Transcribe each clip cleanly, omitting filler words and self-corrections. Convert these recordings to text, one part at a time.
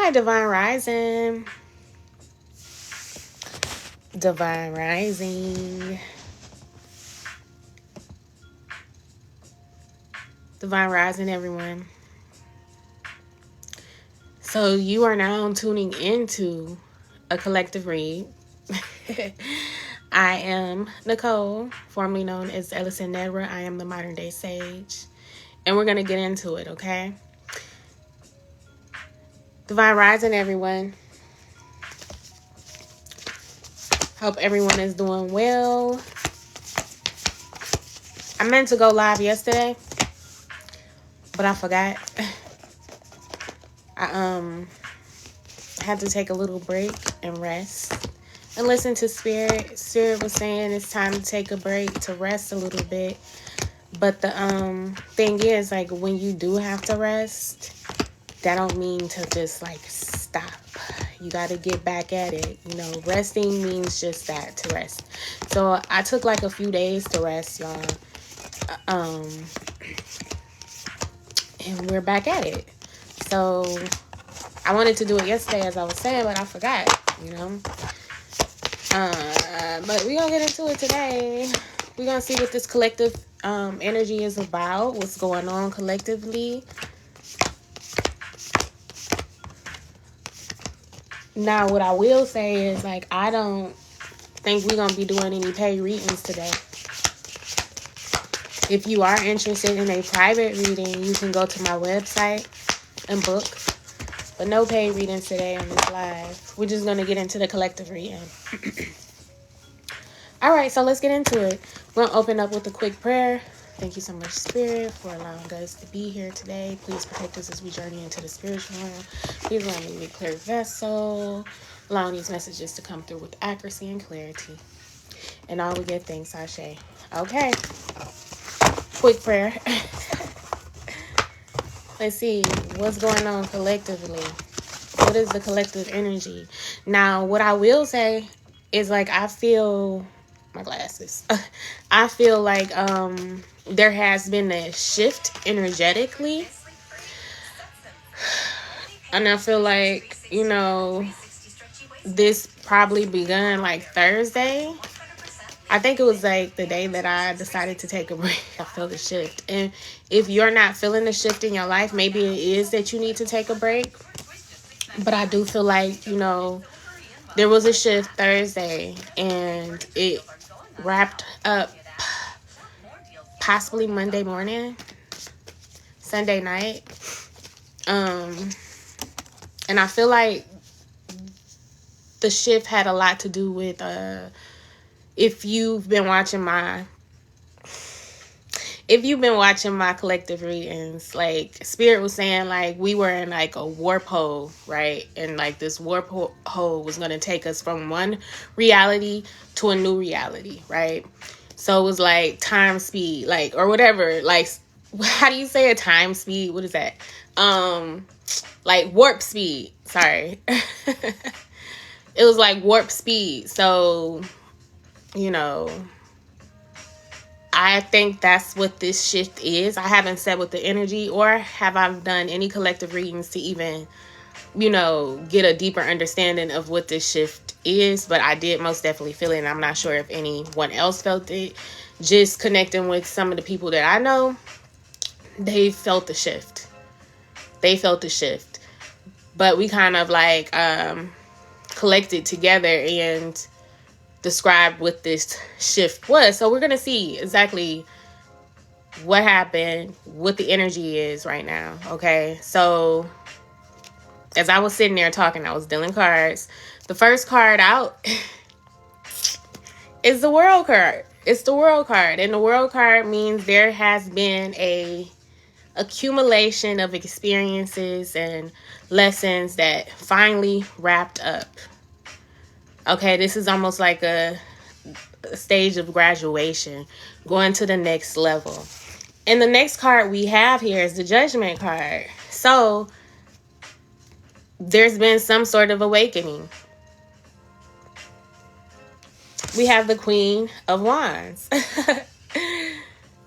Hi, Divine Rising. Divine Rising. Divine Rising, everyone. So you are now tuning into a collective read. I am Nicole, formerly known as Elocin Ned'RAH. I am the modern day sage. And we're going to get into it, okay? Divine Rising, everyone. Hope everyone is doing well. I meant to go live yesterday, but I forgot. I had to take a little break and rest and listen to Spirit. Spirit was saying it's time to take a break, to rest a little bit. But the thing is, like, when you do have to rest, that don't mean to just like stop. You got to get back at it. You know, resting means just that, to rest. So I took like a few days to rest, y'all. And we're back at it. So I wanted to do it yesterday, as I was saying, but I forgot, you know. But we're going to get into it today. We're going to see what this collective energy is about, what's going on collectively. Now, what I will say is, like, I don't think we're going to be doing any paid readings today. If you are interested in a private reading, you can go to my website and book. But no paid readings today on this live. We're just going to get into the collective reading. All right, so let's get into it. We're going to open up with a quick prayer. Thank you so much, Spirit, for allowing us to be here today. Please protect us as we journey into the spiritual realm. Please allow me to be a clear vessel, allowing these messages to come through with accuracy and clarity. And all we give thanks, Ashe. Okay. Quick prayer. Let's see what's going on collectively. What is the collective energy? Now, what I will say is, like, I feel my glasses. I feel like there has been a shift energetically. And I feel like, you know, this probably begun like Thursday. I think it was like the day that I decided to take a break. I feel the shift. And if you're not feeling the shift in your life, maybe it is that you need to take a break. But I do feel like, you know, there was a shift Thursday and it wrapped up possibly Monday morning, Sunday night. And I feel like the shift had a lot to do with if you've been watching my collective readings, like Spirit was saying, like we were in like a warp hole, right? And like this warp hole was going to take us from one reality to a new reality, right? So it was like time speed, like, or whatever, like, how do you say a time speed? What is that? Like warp speed, sorry. It was like warp speed. So, you know, I think that's what this shift is. I haven't said what the energy, or have I done any collective readings to even, you know, get a deeper understanding of what this shift is. But I did most definitely feel it. And I'm not sure if anyone else felt it. Just connecting with some of the people that I know, they felt the shift. But we kind of like collected together and described what this shift was. So we're going to see exactly what happened, what the energy is right now. Okay. So as I was sitting there talking, I was dealing cards. The first card out is the World card. It's the World card. And the World card means there has been a accumulation of experiences and lessons that finally wrapped up. Okay, this is almost like a stage of graduation, going to the next level. And the next card we have here is the Judgment card. So there's been some sort of awakening. We have the Queen of Wands.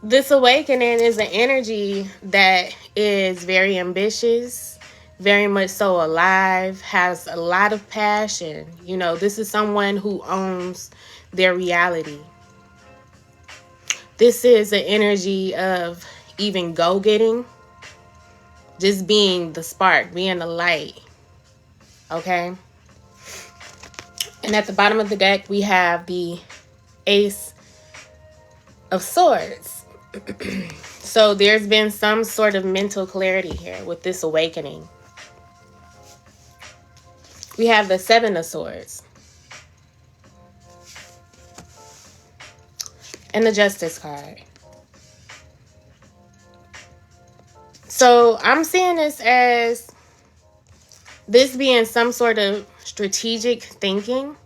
This awakening is an energy that is very ambitious, very much so alive, has a lot of passion. You know, this is someone who owns their reality. This is the energy of even go-getting, just being the spark, being the light. Okay? And at the bottom of the deck, we have the Ace of Swords. So there's been some sort of mental clarity here with this awakening. We have the Seven of Swords. And the Justice card. So I'm seeing this as this being some sort of strategic thinking.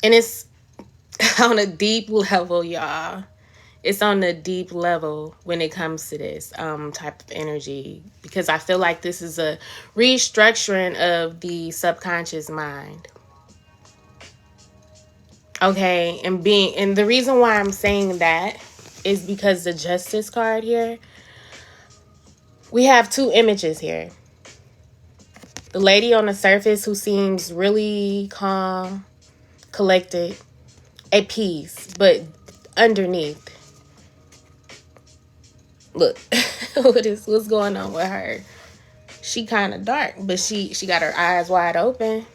And it's on a deep level, y'all. It's on a deep level when it comes to this type of energy. Because I feel like this is a restructuring of the subconscious mind. Okay, and the reason why I'm saying that is because the Justice card here, we have two images here. The lady on the surface who seems really calm, collected, at peace, but underneath, look, what's going on with her? She kind of dark, but she got her eyes wide open.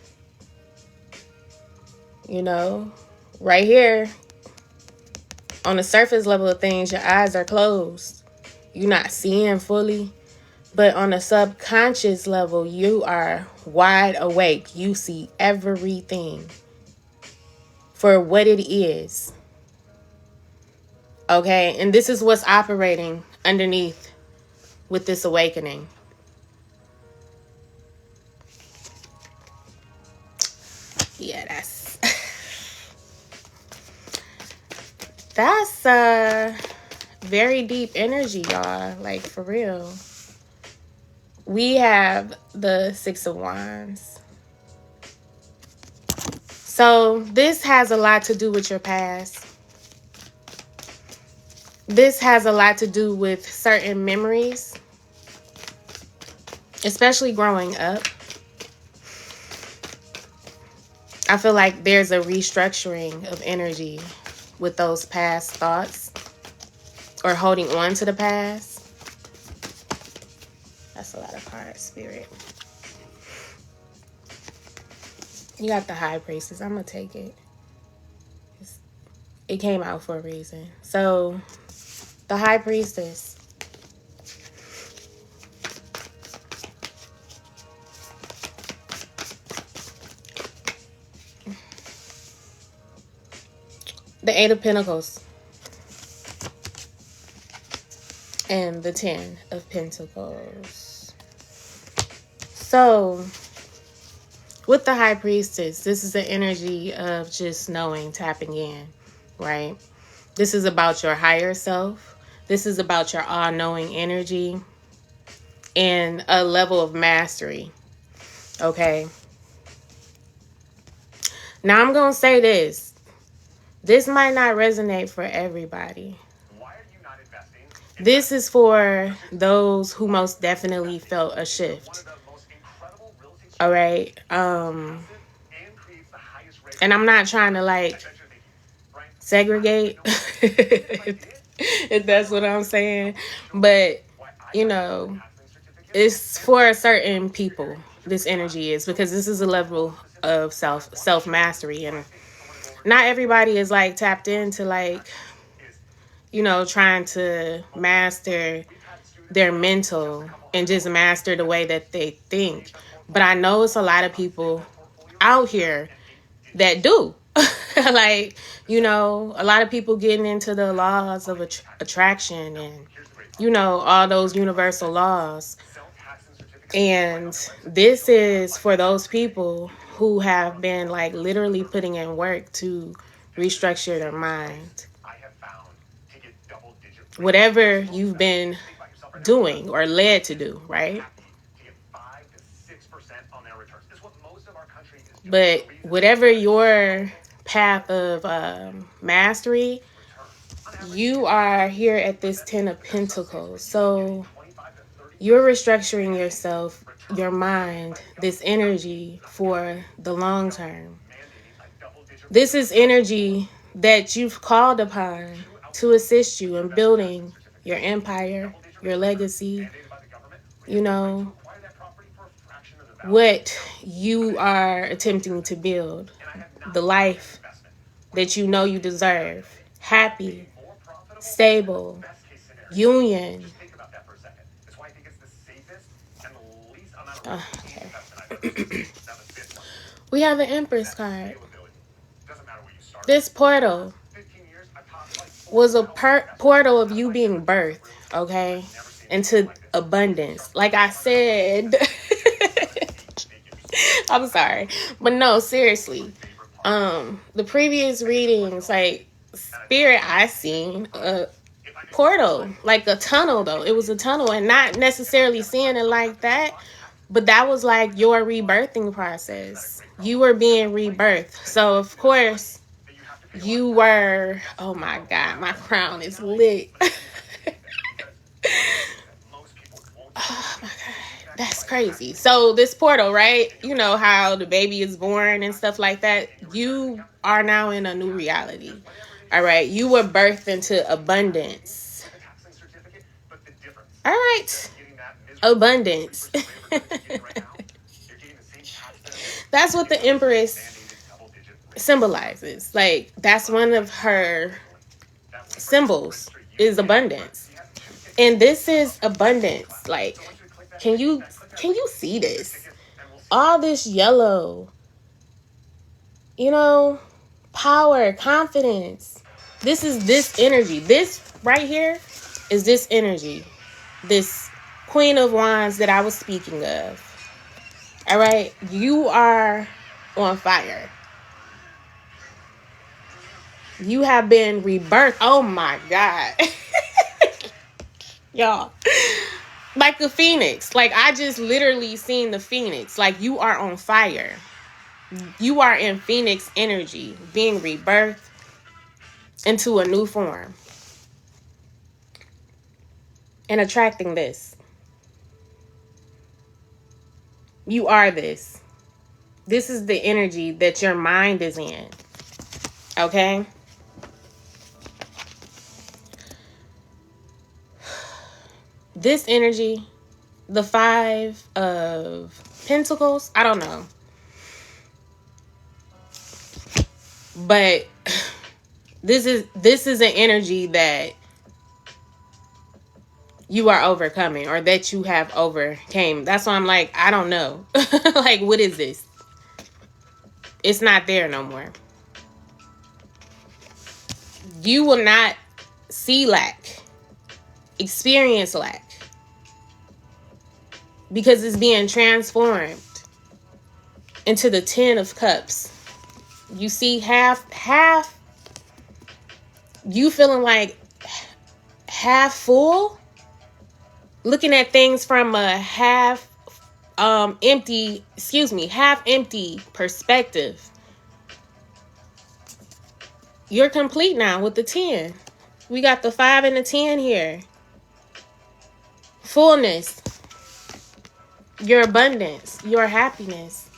You know, right here, on the surface level of things, your eyes are closed. You're not seeing fully. But on a subconscious level, you are wide awake. You see everything for what it is. Okay? And this is what's operating underneath with this awakening. Yeah, that's very deep energy, y'all. Like, for real. We have the Six of Wands. So this has a lot to do with your past. This has a lot to do with certain memories, especially growing up. I feel like there's a restructuring of energy with those past thoughts or holding on to the past. That's a lot of cards, Spirit. You got the High Priestess. I'm going to take it. It came out for a reason. So, the High Priestess. The Eight of Pentacles. And the Ten of Pentacles. So, with the High Priestess, this is the energy of just knowing, tapping in, right? This is about your higher self. This is about your all-knowing energy and a level of mastery, okay? Now, I'm going to say this. This might not resonate for everybody. This is for those who most definitely felt a shift. All right. And I'm not trying to like segregate if that's what I'm saying. But, you know, it's for certain people, this energy is, because this is a level of self-mastery. And not everybody is like tapped into like, you know, trying to master their mental and just master the way that they think. But I know it's a lot of people out here that do. Like, you know, a lot of people getting into the laws of attraction and, you know, all those universal laws. And this is for those people who have been like literally putting in work to restructure their mind. Whatever you've been doing or led to do, right? But whatever your path of mastery, you are here at this 10 of Pentacles. So you're restructuring yourself, your mind, this energy for the long term. This is energy that you've called upon to assist you in building your empire, your legacy, you know, what you are attempting to build, the life that you know you deserve, happy, stable, union. Okay. We have an Empress card. This portal was a portal of you being birthed, okay, into abundance. Like I said, I'm sorry, but no, seriously. The previous readings, like spirit, I seen a portal, like a tunnel, though. It was a tunnel, and not necessarily seeing it like that, but that was like your rebirthing process. You were being rebirthed. So, of course, you were, oh my God, my crown is lit. Oh my God, that's crazy. So this portal, right? You know how the baby is born and stuff like that. You are now in a new reality. All right. You were birthed into abundance. All right. Abundance. That's what the Empress symbolizes. Like, that's one of her symbols, is abundance. And this is abundance. Like, can you see this? All this yellow, you know, power, confidence. This is this energy. This right here is this energy. This Queen of Wands that I was speaking of. All right? You are on fire. You have been rebirthed. Oh my God. Y'all. Like the phoenix. Like, I just literally seen the phoenix. Like, you are on fire. You are in phoenix energy, being rebirthed into a new form. And attracting this. You are this. This is the energy that your mind is in. Okay? This energy, the 5 of Pentacles, I don't know. But this is an energy that you are overcoming, or that you have overcame. That's why I'm like, I don't know. Like, what is this? It's not there no more. You will not see lack, experience lack, because it's being transformed into the 10 of Cups. You see half, you feeling like half full, looking at things from a half empty perspective. You're complete now with the 10. We got the 5 and the 10 here. Fullness, your abundance, your happiness.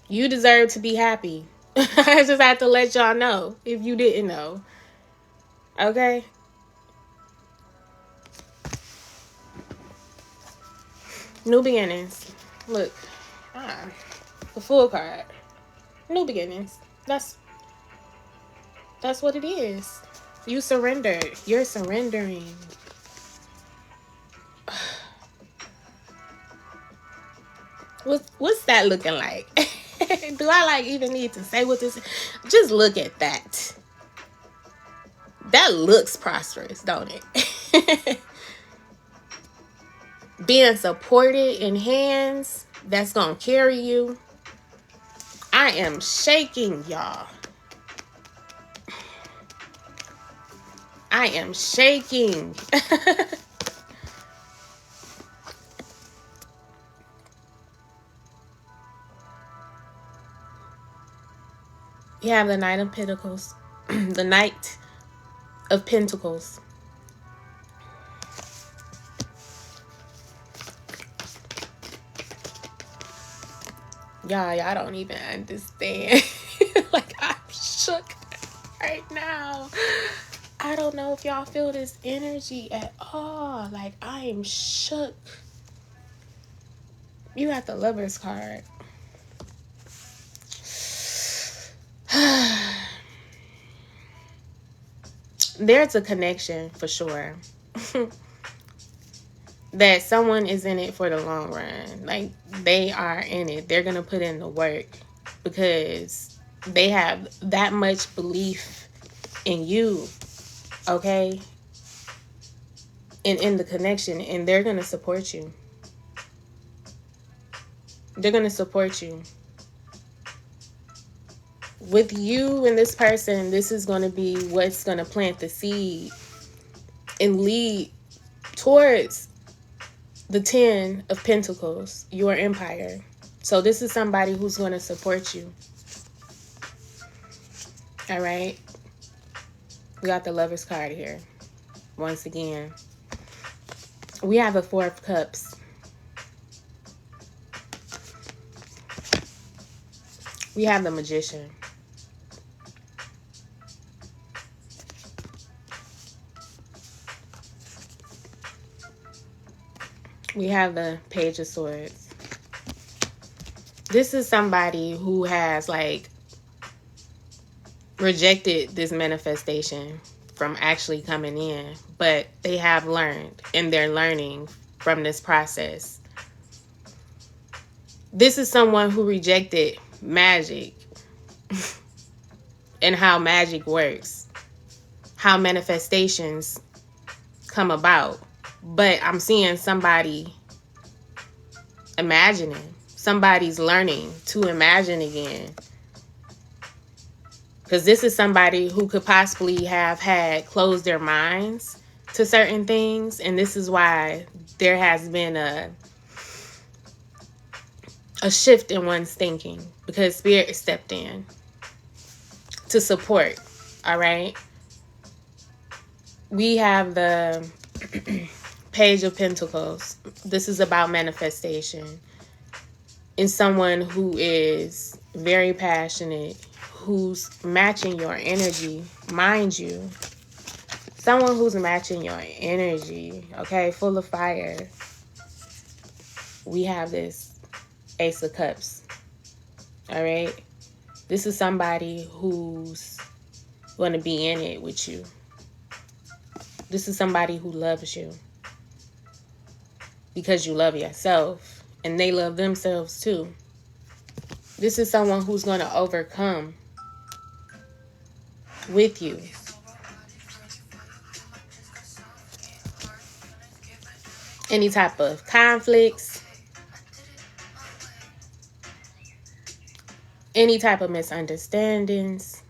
You deserve to be happy. I just have to let y'all know if you didn't know. Okay? New beginnings. Look. The full card. New beginnings. That's what it is. You surrendered. You're surrendering. What's that looking like? Do I like even need to say what this is? Just look at that. That looks prosperous, don't it? Being supported in hands that's gonna carry you. I am shaking, y'all. I am shaking. You have the Knight of Pentacles. The Knight of Pentacles. Y'all don't even understand. Like, I'm shook right now. I don't know if y'all feel this energy at all. Like, I am shook. You got the Lover's card. There's a connection for sure. That someone is in it for the long run. Like, they are in it. They're going to put in the work because they have that much belief in you, okay? And in the connection, and they're going to support you. They're going to support you. With you and this person, this is going to be what's going to plant the seed and lead towards the 10 of Pentacles, your empire. So this is somebody who's going to support you. All right. We got the Lover's card here. Once again. We have the 4 of Cups. We have the Magician. We have the Page of Swords. This is somebody who has, like, rejected this manifestation from actually coming in, but they have learned, and they're learning from this process. This is someone who rejected magic and how magic works, how manifestations come about. But I'm seeing somebody imagining. Somebody's learning to imagine again. Because this is somebody who could possibly have had closed their minds to certain things. And this is why there has been a shift in one's thinking. Because Spirit stepped in to support. All right. We have the Page of Pentacles. This is about manifestation. And someone who is very passionate, who's matching your energy, mind you. Someone who's matching your energy, okay, full of fire. We have this Ace of Cups, all right? This is somebody who's going to be in it with you. This is somebody who loves you because you love yourself. And they love themselves too. This is someone who's going to overcome with you. Any type of conflicts. Any type of misunderstandings.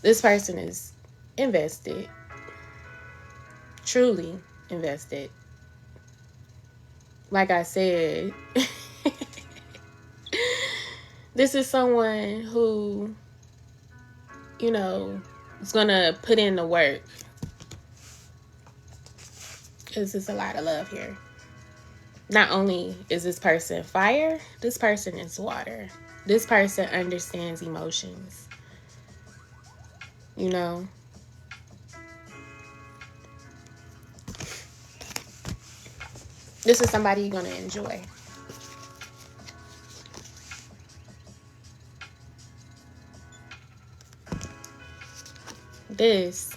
This person is invested. Truly invested. Like I said, this is someone who, you know, is going to put in the work. Because there's a lot of love here. Not only is this person fire, this person is water. This person understands emotions. You know? This is somebody you're going to enjoy. This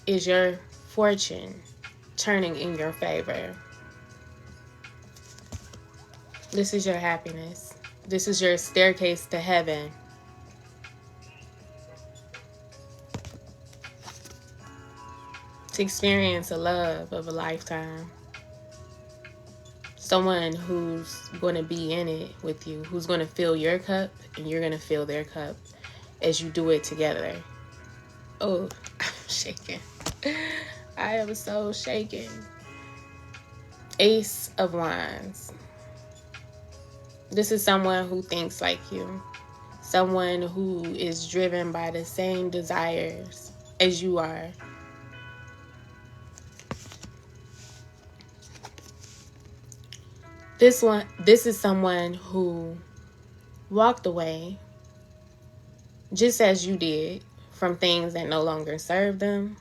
is your fortune turning in your favor. This is your happiness. This is your staircase to heaven. To experience a love of a lifetime. Someone who's going to be in it with you, who's going to fill your cup, and you're going to fill their cup as you do it together. Oh, I'm shaking. I am so shaking. Ace of Wands. This is someone who thinks like you. Someone who is driven by the same desires as you are. This is someone who walked away, just as you did, from things that no longer serve them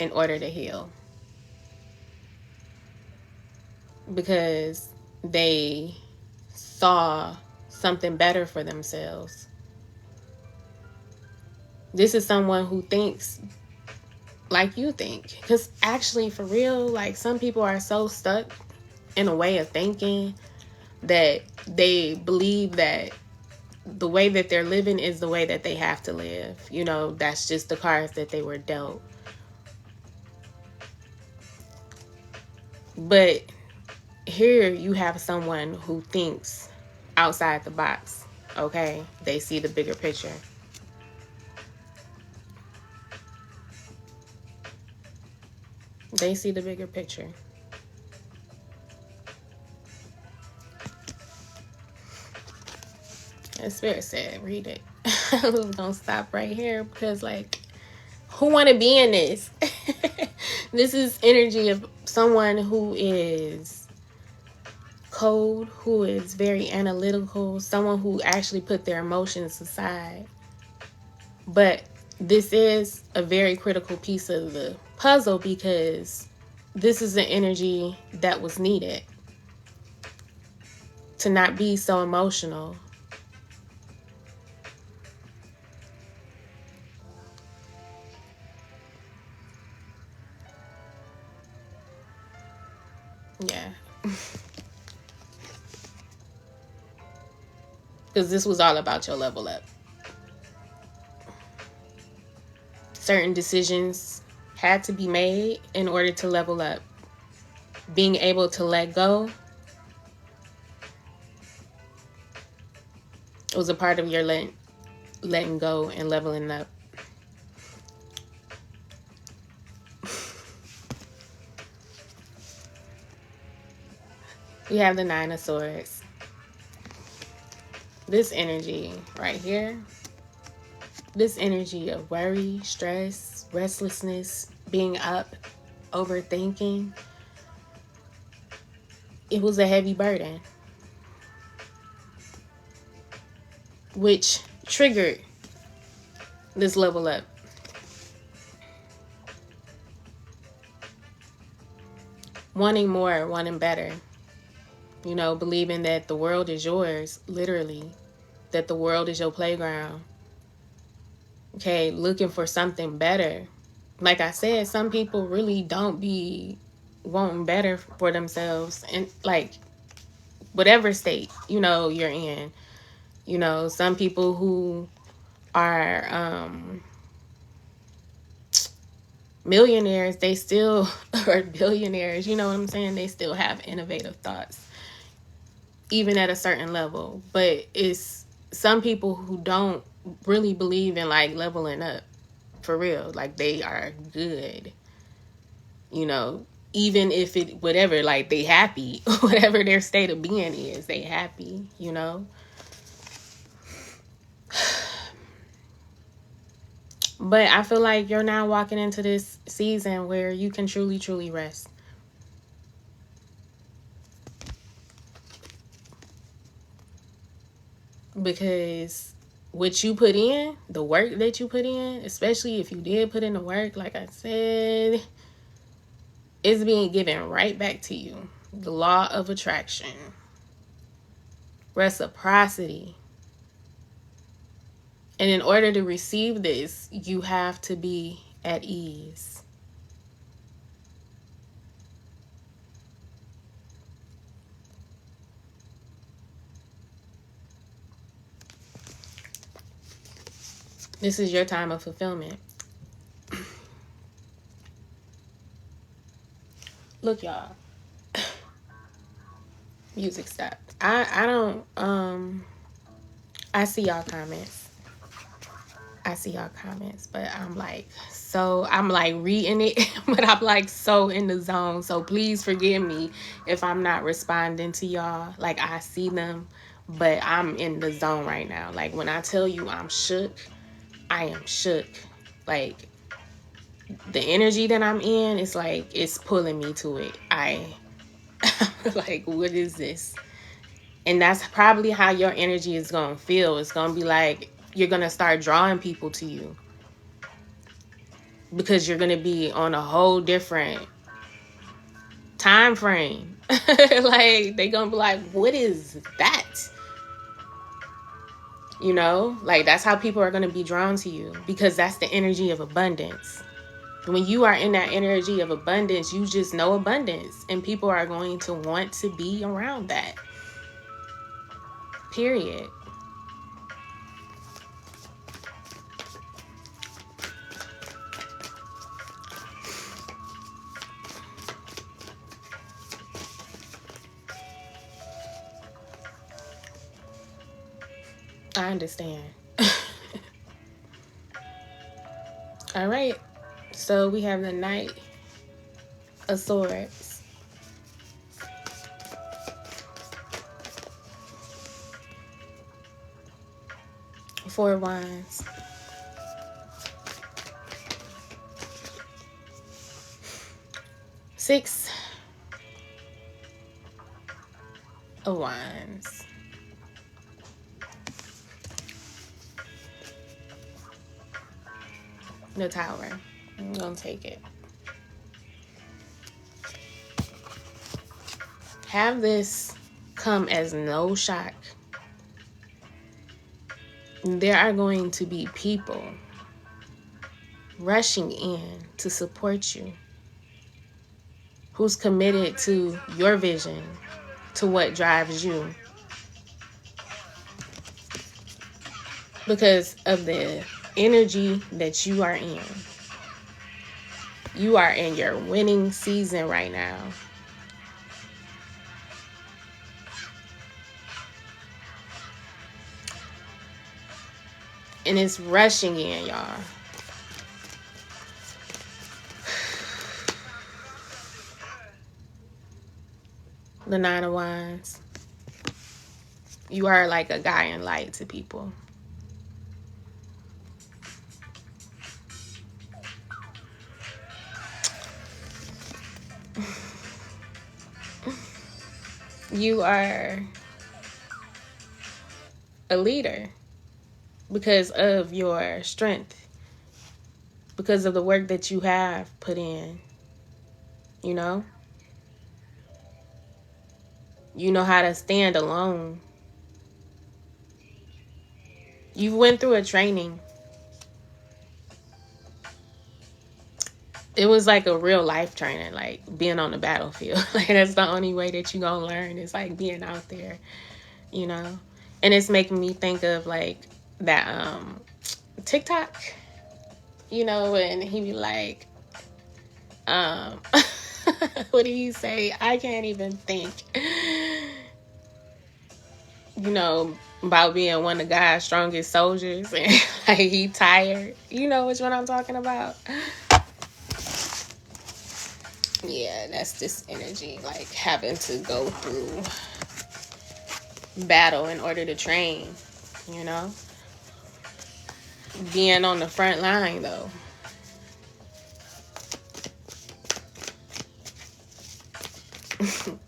in order to heal. Because they saw something better for themselves. This is someone who thinks like you think. Because actually, for real, like, some people are so stuck in a way of thinking that they believe that the way that they're living is the way that they have to live. You know, that's just the cards that they were dealt. But here you have someone who thinks outside the box, okay? They see the bigger picture. They see the bigger picture. And Spirit said, read it. I was gonna stop right here because, like, who want to be in this? This is energy of someone who is cold, who is very analytical, someone who actually put their emotions aside. But this is a very critical piece of the puzzle because this is the energy that was needed to not be so emotional. Yeah. Because this was all about your level up. Certain decisions had to be made in order to level up. Being able to let go was a part of your letting go and leveling up. We have the Nine of Swords. This energy right here, this energy of worry, stress, restlessness, being up, overthinking, it was a heavy burden, which triggered this level up. Wanting more, wanting better. You know, believing that the world is yours, literally. That the world is your playground. Okay, looking for something better. Like I said, some people really don't be wanting better for themselves. And, like, whatever state, you know, you're in. You know, some people who are millionaires, they still are billionaires. You know what I'm saying? They still have innovative thoughts, even at a certain level. But it's some people who don't really believe in, like, leveling up for real. Like, they are good, you know, even if it whatever, like, they happy. Whatever their state of being is, they happy, you know. But I feel like you're now walking into this season where you can truly, truly rest. Because what you put in, the work that you put in, especially if you did put in the work, like I said, is being given right back to you. The law of attraction. Reciprocity. And in order to receive this, you have to be at ease. This is your time of fulfillment. Look, y'all. Music stopped. I don't I see y'all comments. I see y'all comments, but I'm like reading it, but I'm like so in the zone. So please forgive me if I'm not responding to y'all. Like, I see them, but I'm in the zone right now. Like, when I tell you I'm shook, I am shook. Like, the energy that I'm in, it's like it's pulling me to it. Like, what is this? And that's probably how your energy is going to feel. It's going to be like you're going to start drawing people to you. Because you're going to be on a whole different time frame. Like, they're going to be like, what is that? You know? Like, that's how people are going to be drawn to you. Because that's the energy of abundance. When you are in that energy of abundance, you just know abundance. And people are going to want to be around that. Period. I understand. All right. So we have the Knight of Swords. Four of Wands. Six of Wands. The Tower. I'm gonna take it. Have this come as no shock. There are going to be people rushing in to support you, who's committed to your vision, to what drives you, because of the energy that you are in. You are in your winning season right now. And it's rushing in, y'all. The Nine of Wands. You are like a guiding light to people. You are a leader because of your strength, because of the work that you have put in. You know? You know how to stand alone. You went through a training. It was like a real life training, like being on the battlefield. Like, that's the only way that you're gonna learn, is like being out there, you know? And it's making me think of like that TikTok, you know, and he be like, what did he say? I can't even think. You know, about being one of God's strongest soldiers, and like he tired. You know which one I'm talking about? Yeah, that's this energy, like having to go through battle in order to train, you know? Being on the front line, though.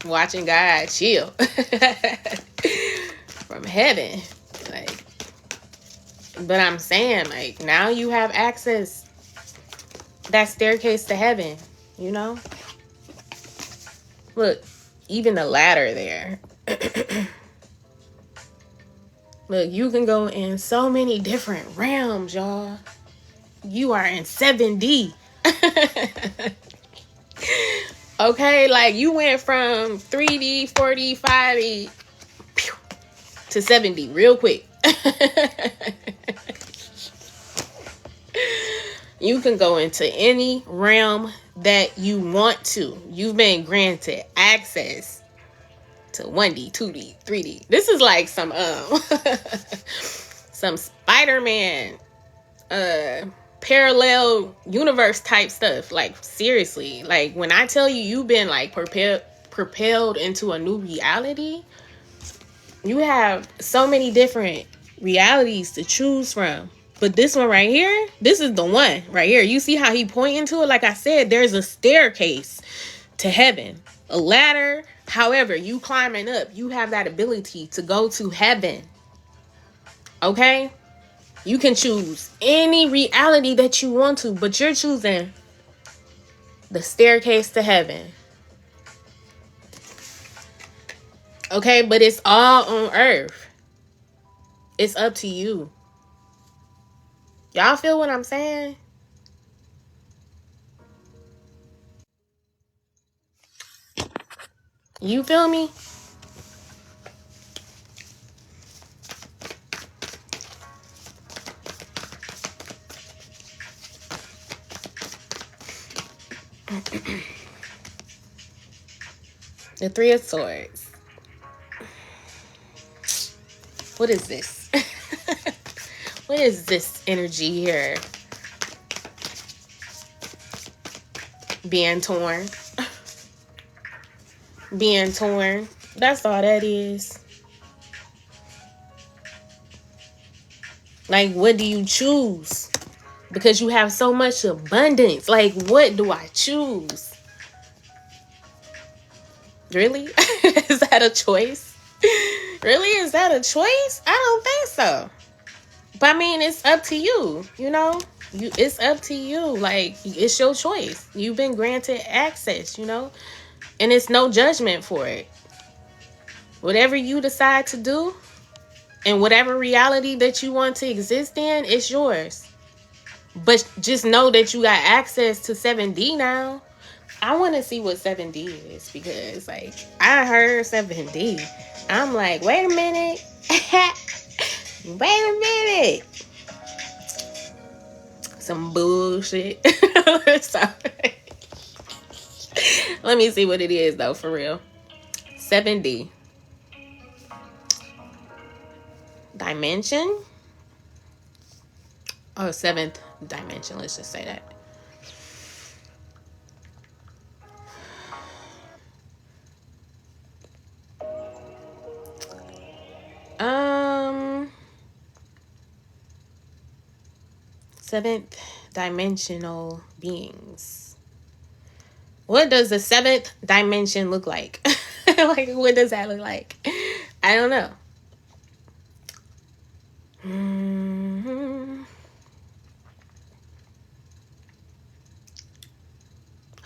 Watching God chill from heaven. Like, but I'm saying, like, now you have access, that staircase to heaven, you know? Look, even the ladder there. Look, you can go in so many different realms, y'all. You are in 7D. Okay, like you went from 3D, 4D, 5D to 7D real quick. You can go into any realm that you want to. You've been granted access to 1D, 2D, 3D. This is like some some Spider-Man parallel universe type stuff. Like, seriously, like when I tell you you've been like propelled into a new reality, you have so many different realities to choose from. But this one right here, this is the one right here. You see how he pointing to it? Like I said, there's a staircase to heaven, a ladder. However, you climbing up, you have that ability to go to heaven. Okay? You can choose any reality that you want to, but you're choosing the staircase to heaven. Okay? But it's all on earth. It's up to you. Y'all feel what I'm saying? You feel me? The Three of Swords. What is this? What is this energy here? Being torn. Being torn. That's all that is. Like, what do you choose? Because you have so much abundance. Like, what do I choose? Really? Is that a choice? Really? Is that a choice? I don't think so. But I mean, it's up to you, you know? It's up to you. Like, it's your choice. You've been granted access, you know? And it's no judgment for it. Whatever you decide to do, and whatever reality that you want to exist in, it's yours. But just know that you got access to 7D now. I want to see what 7D is, because, like, I heard 7D. I'm like, wait a minute. Wait a minute. Some bullshit. Sorry. Let me see what it is, though, for real. 7D. Dimension. Oh, seventh dimension. Let's just say that. Seventh dimensional beings. What does the seventh dimension look like? Like, what does that look like? I don't know.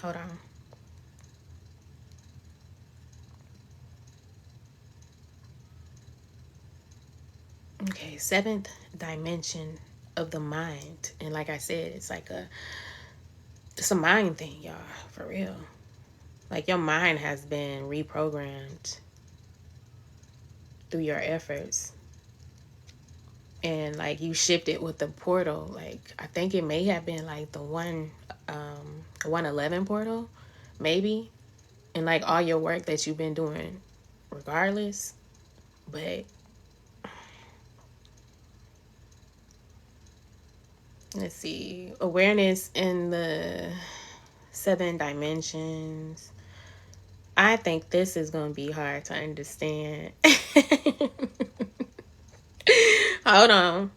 Hold on. Okay, seventh dimension of the mind. And like I said, it's like it's a mind thing, y'all, for real. Like, your mind has been reprogrammed through your efforts. And like, you shifted with the portal. Like, I think it may have been like the 111 portal, maybe. And like, all your work that you've been doing regardless. But let's see. Awareness in the 7 dimensions. I think this is going to be hard to understand. Hold on.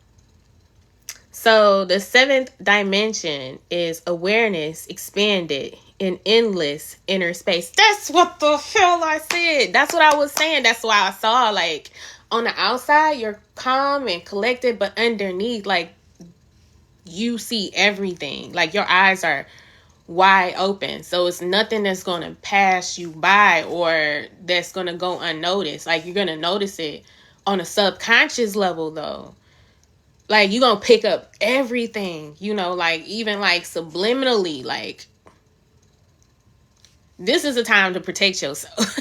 So the 7th dimension is awareness expanded in endless inner space. That's what the hell I said. That's what I was saying. That's why I saw, like, on the outside, you're calm and collected, but underneath, like, you see everything. Like, your eyes are wide open. So it's nothing that's going to pass you by or that's going to go unnoticed. Like, you're going to notice it on a subconscious level, though. Like, you're going to pick up everything, you know, like, even like subliminally. Like, this is a time to protect yourself.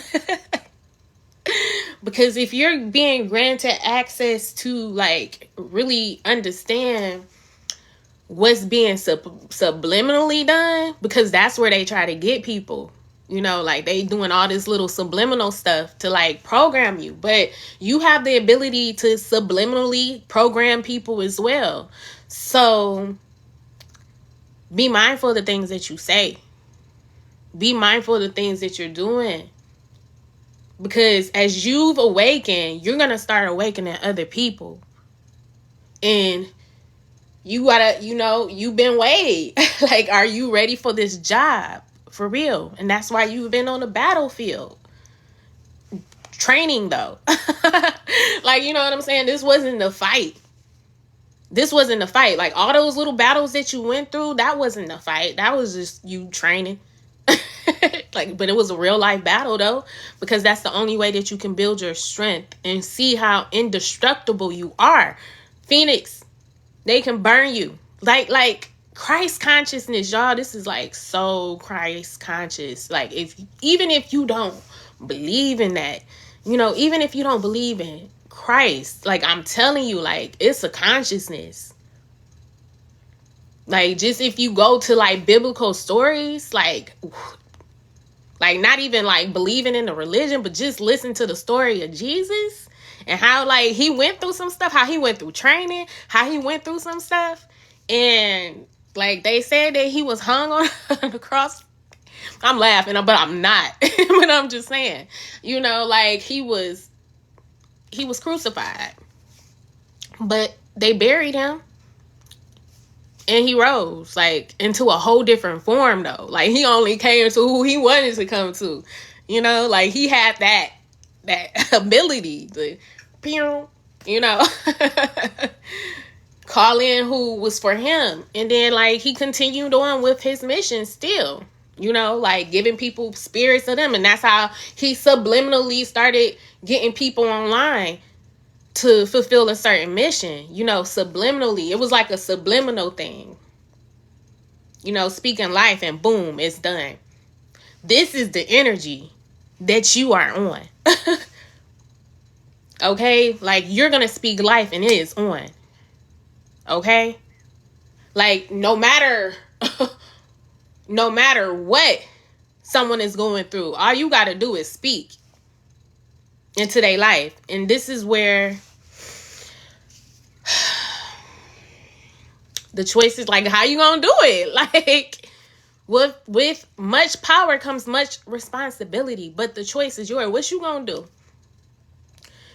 Because if you're being granted access to, like, really understand what's being subliminally done, because that's where they try to get people. You know, like they doing all this little subliminal stuff to like program you, but you have the ability to subliminally program people as well. So be mindful of the things that you say. Be mindful of the things that you're doing. Because as you've awakened, you're going to start awakening other people. And you gotta, you've been weighed. Like, are you ready for this job? For real. And that's why you've been on the battlefield. Training, though. Like, you know what I'm saying? This wasn't the fight. This wasn't the fight. Like, all those little battles that you went through, that wasn't the fight. That was just you training. Like, but it was a real life battle, though, because that's the only way that you can build your strength and see how indestructible you are. Phoenix, they can burn you. Like Christ consciousness, y'all. This is like so Christ conscious. Like, even if you don't believe in that, even if you don't believe in Christ, like, I'm telling you, like, it's a consciousness. Like, just if you go to like biblical stories, like not even like believing in the religion, but just listen to the story of Jesus and how like he went through some stuff, how he went through training, how he went through some stuff. And like they said that he was hung on the cross. I'm laughing, but I'm not. But I'm just saying, like he was crucified, but they buried him. And he rose, like, into a whole different form, though. Like, he only came to who he wanted to come to. Like, he had that ability to, call in who was for him. And then, like, he continued on with his mission still. Like, giving people spirits of them. And that's how he subliminally started getting people online to fulfill a certain mission, subliminally. It was like a subliminal thing. Speaking life and boom, it's done. This is the energy that you are on. Okay? Like, you're going to speak life and it is on. Okay? Like, no matter what someone is going through, all you got to do is speak into their life. And this is where the choice is, like, how you gonna do it? Like, with much power comes much responsibility, but the choice is yours. What you gonna do?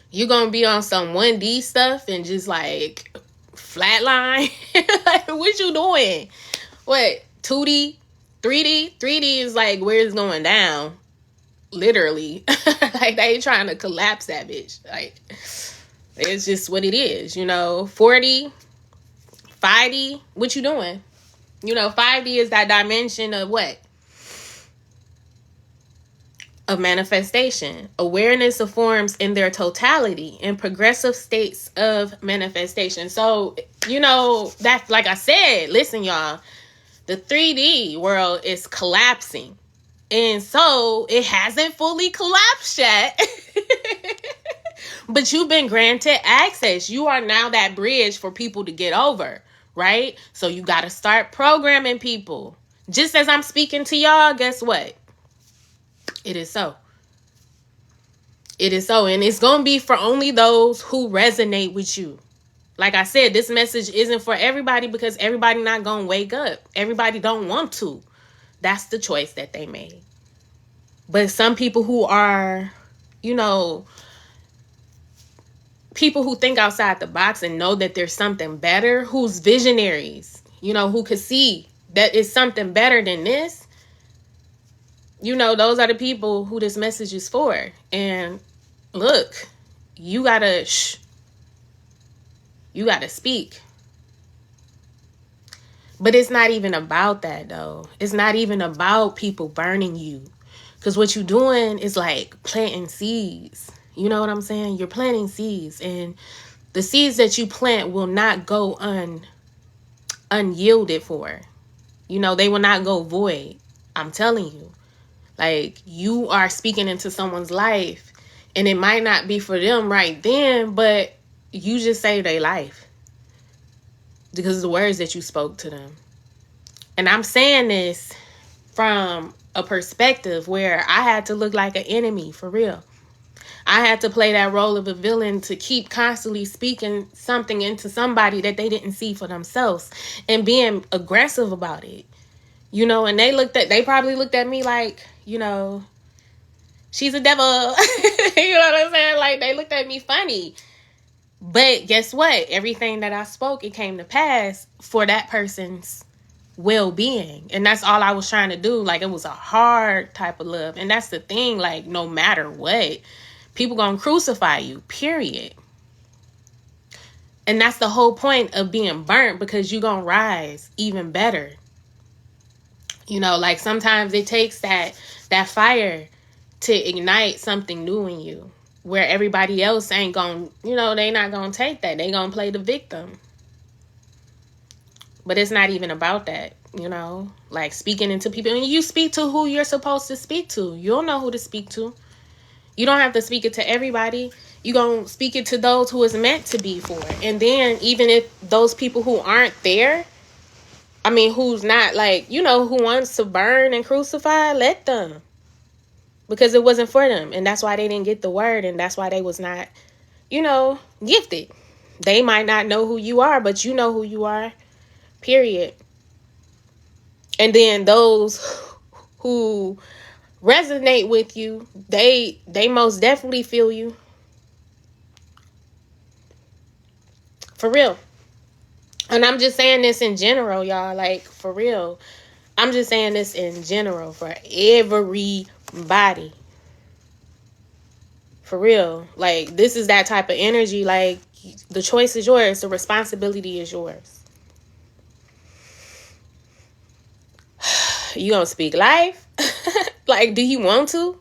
You gonna be on some 1D stuff and just like flatline? Like, what you doing? What, 2D, 3D? 3D is like where it's going down. Literally. Like, they ain't trying to collapse that bitch. Like, it's just what it is, 4D, 5D, what you doing? 5D is that dimension of what? Of manifestation. Awareness of forms in their totality and progressive states of manifestation. So, that's, like I said, listen, y'all, the 3D world is collapsing. And so it hasn't fully collapsed yet. But you've been granted access. You are now that bridge for people to get over, right? So you got to start programming people. Just as I'm speaking to y'all, guess what? It is so. It is so. And it's going to be for only those who resonate with you. Like I said, this message isn't for everybody because everybody not going to wake up. Everybody don't want to. That's the choice that they made. But some people who are, people who think outside the box and know that there's something better, who's visionaries, who could see that it's something better than this, those are the people who this message is for. And look, you gotta speak. But it's not even about that, though. It's not even about people burning you. Because what you're doing is like planting seeds. You know what I'm saying? You're planting seeds. And the seeds that you plant will not go unyielded for. They will not go void. I'm telling you. Like, you are speaking into someone's life. And it might not be for them right then, but you just saved their life. Because of the words that you spoke to them. And I'm saying this from a perspective where I had to look like an enemy, for real. I had to play that role of a villain to keep constantly speaking something into somebody that they didn't see for themselves and being aggressive about it. You know, and they probably looked at me like, you know, she's a devil. You know what I'm saying? Like, they looked at me funny. But guess what? Everything that I spoke, it came to pass for that person's well-being. And that's all I was trying to do. Like, it was a hard type of love. And that's the thing, like, no matter what, people gonna crucify you, period. And that's the whole point of being burnt, because you gonna rise even better. You know, like, sometimes it takes that fire to ignite something new in you, where everybody else ain't gonna, you know, they not gonna take that. They gonna play the victim. But it's not even about that, you know, like speaking into people. And you speak to who you're supposed to speak to. You'll know who to speak to. You don't have to speak it to everybody. You gonna speak it to those who is meant to be for. And then even if those people who aren't there, I mean, who's not, like, you know, who wants to burn and crucify, let them. Because it wasn't for them. And that's why they didn't get the word. And that's why they was not, you know, gifted. They might not know who you are, but you know who you are. Period. And then those who resonate with you, they most definitely feel you. For real. And I'm just saying this in general, y'all. Like, for real. I'm just saying this in general for everybody. For real. Like, this is that type of energy. Like, the choice is yours. The responsibility is yours. You gonna speak life? Like, do you want to?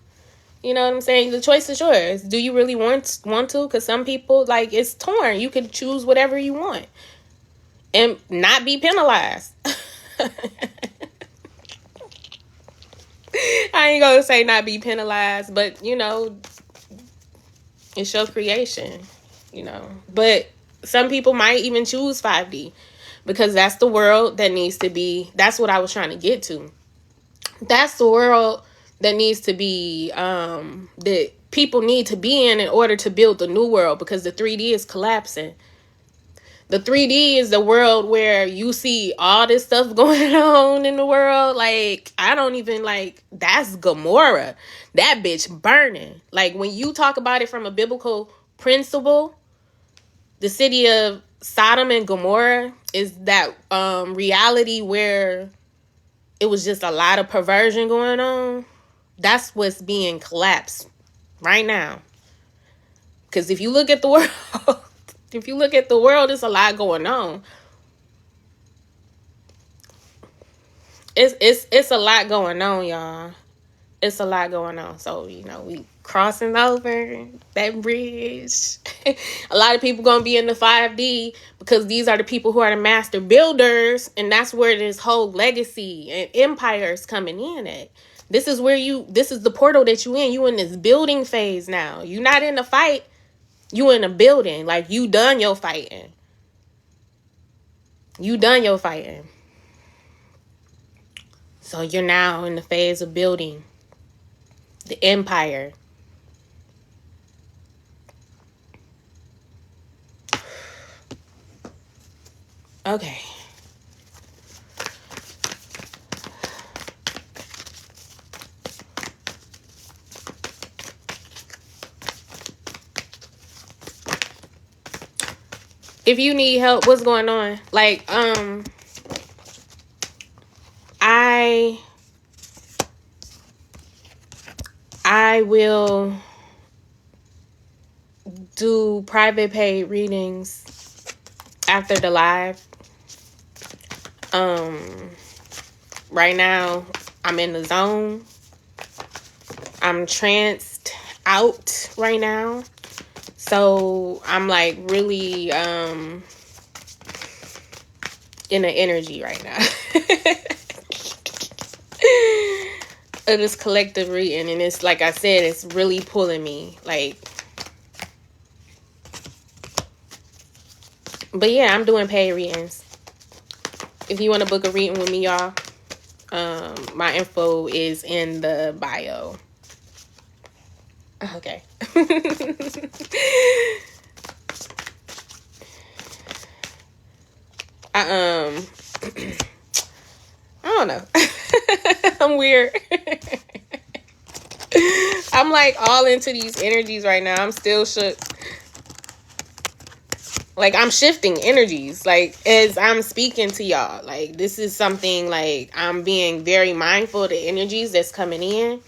You know what I'm saying? The choice is yours. Do you really want to? Because some people, like, it's torn. You can choose whatever you want and not be penalized. I ain't gonna say not be penalized, but, you know, it's your creation, you know. But some people might even choose 5D because that's the world that needs to be. That's what I was trying to get to. That's the world that needs to be, that people need to be in order to build the new world, because the 3D is collapsing. The 3D is the world where you see all this stuff going on in the world. Like, I don't even, like, that's Gomorrah. That bitch burning. Like, when you talk about it from a biblical principle, the city of Sodom and Gomorrah is that reality where it was just a lot of perversion going on. That's what's being collapsed right now. Because if you look at the world, there's a lot going on. It's a lot going on, y'all. It's a lot going on. So, you know, we crossing over that bridge. A lot of people gonna be in the 5D because these are the people who are the master builders, and that's where this whole legacy and empire is coming in at. This is the portal that you in. You in this building phase now. You not in the fight. You in a building. Like, you done your fighting. You done your fighting. So you're now in the phase of building the empire. Okay. If you need help, what's going on? Like, I will do private paid readings after the live. Right now I'm in the zone. I'm tranced out right now. So I'm like really in an energy right now. Of this collective reading, and it's like I said, it's really pulling me, like. But yeah, I'm doing paid readings. If you want to book a reading with me, y'all, My info is in the bio. Okay. I don't know. I'm weird. I'm like all into these energies right now. I'm still shook. Like, I'm shifting energies, like, as I'm speaking to y'all. Like, this is something, like, I'm being very mindful of the energies that's coming in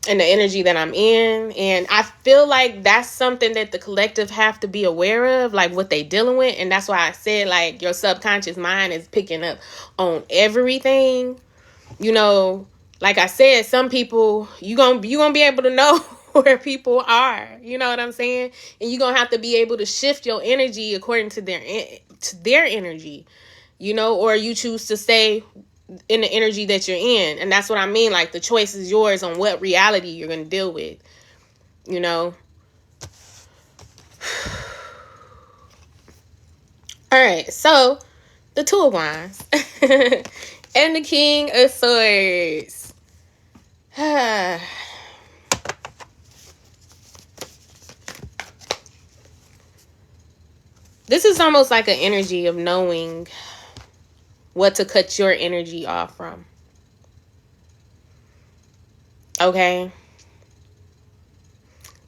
and the energy that I'm in. And I feel like that's something that the collective have to be aware of, like, what they dealing with. And that's why I said, like, your subconscious mind is picking up on everything. You know, like I said, some people, you gonna be able to know where people are. You know what I'm saying? And you're gonna have to be able to shift your energy according to their energy, you know, or you choose to stay in the energy that you're in. And that's what I mean. Like, the choice is yours on what reality you're gonna deal with, you know. All right, so the Two of Wands and the King of Swords. This is almost like an energy of knowing what to cut your energy off from. Okay?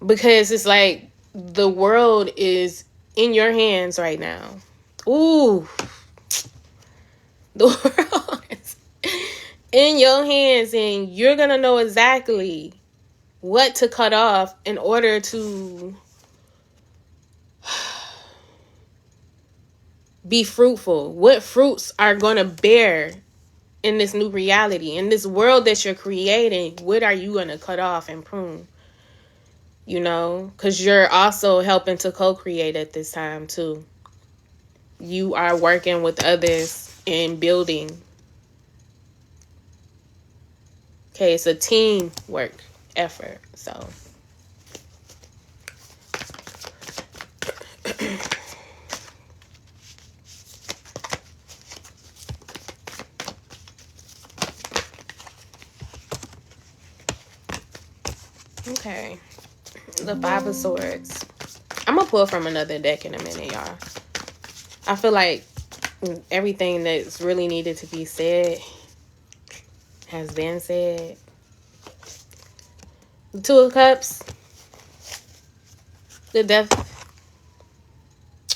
Because it's like the world is in your hands right now. Ooh. The world is in your hands, and you're going to know exactly what to cut off in order to be fruitful. What fruits are going to bear in this new reality, in this world that you're creating? What are you going to cut off and prune? You know, because you're also helping to co-create at this time too. You are working with others in building. Okay, it's a teamwork effort. So okay. The Five of Swords. I'm gonna pull from another deck in a minute, y'all. I feel like everything that's really needed to be said has been said. The Two of Cups. The Death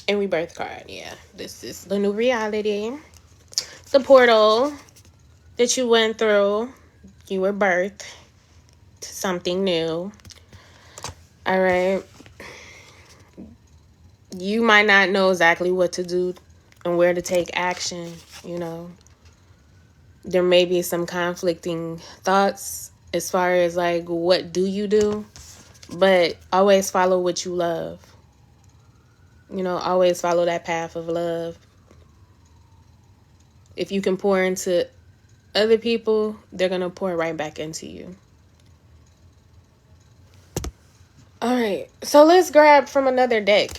and Rebirth card. Yeah, this is the new reality. The portal that you went through. You were birthed to something new. All right. You might not know exactly what to do and where to take action, you know. There may be some conflicting thoughts as far as, like, what do you do? But always follow what you love. You know, always follow that path of love. If you can pour into other people, they're going to pour right back into you. All right. So let's grab from another deck.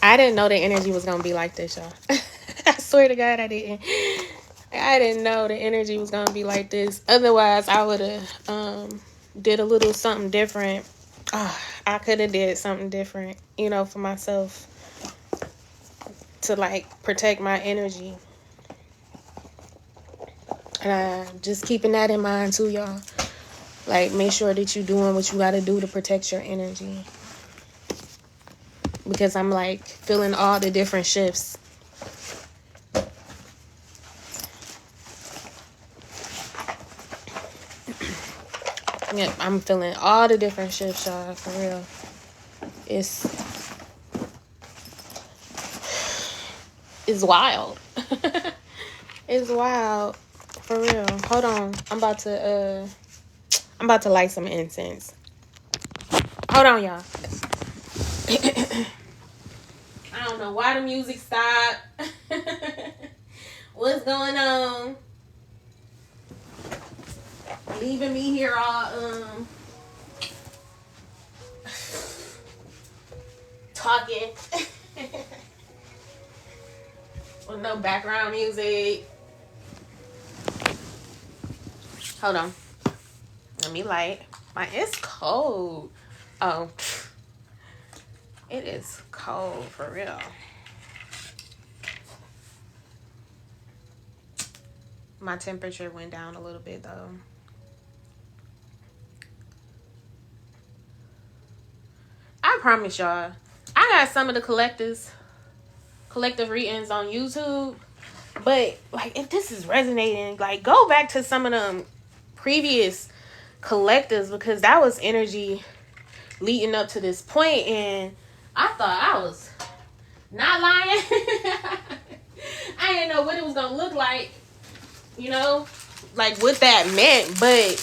I didn't know the energy was going to be like this, y'all. I swear to God, I didn't. I didn't know the energy was going to be like this. Otherwise, I would have did a little something different. I could have did something different, you know, for myself to, like, protect my energy. And just keeping that in mind, too, y'all. Like, make sure that you're doing what you got to do to protect your energy. Because I'm, like, feeling all the different shifts. Yep, I'm feeling all the different shifts, y'all, for real. It's wild. It's wild, for real. Hold on, I'm about to light some incense. Hold on, y'all. I don't know why the music stopped. What's going on? Leaving me here all talking. With no background music. Hold on. Let me light. It's cold. Oh. It is cold for real. My temperature went down a little bit though. I promise y'all, I got some of the collective readings on YouTube, but like if this is resonating, like go back to some of them previous collectives, because that was energy leading up to this point, and I thought I was not lying. I didn't know what it was gonna look like, you know, like what that meant, but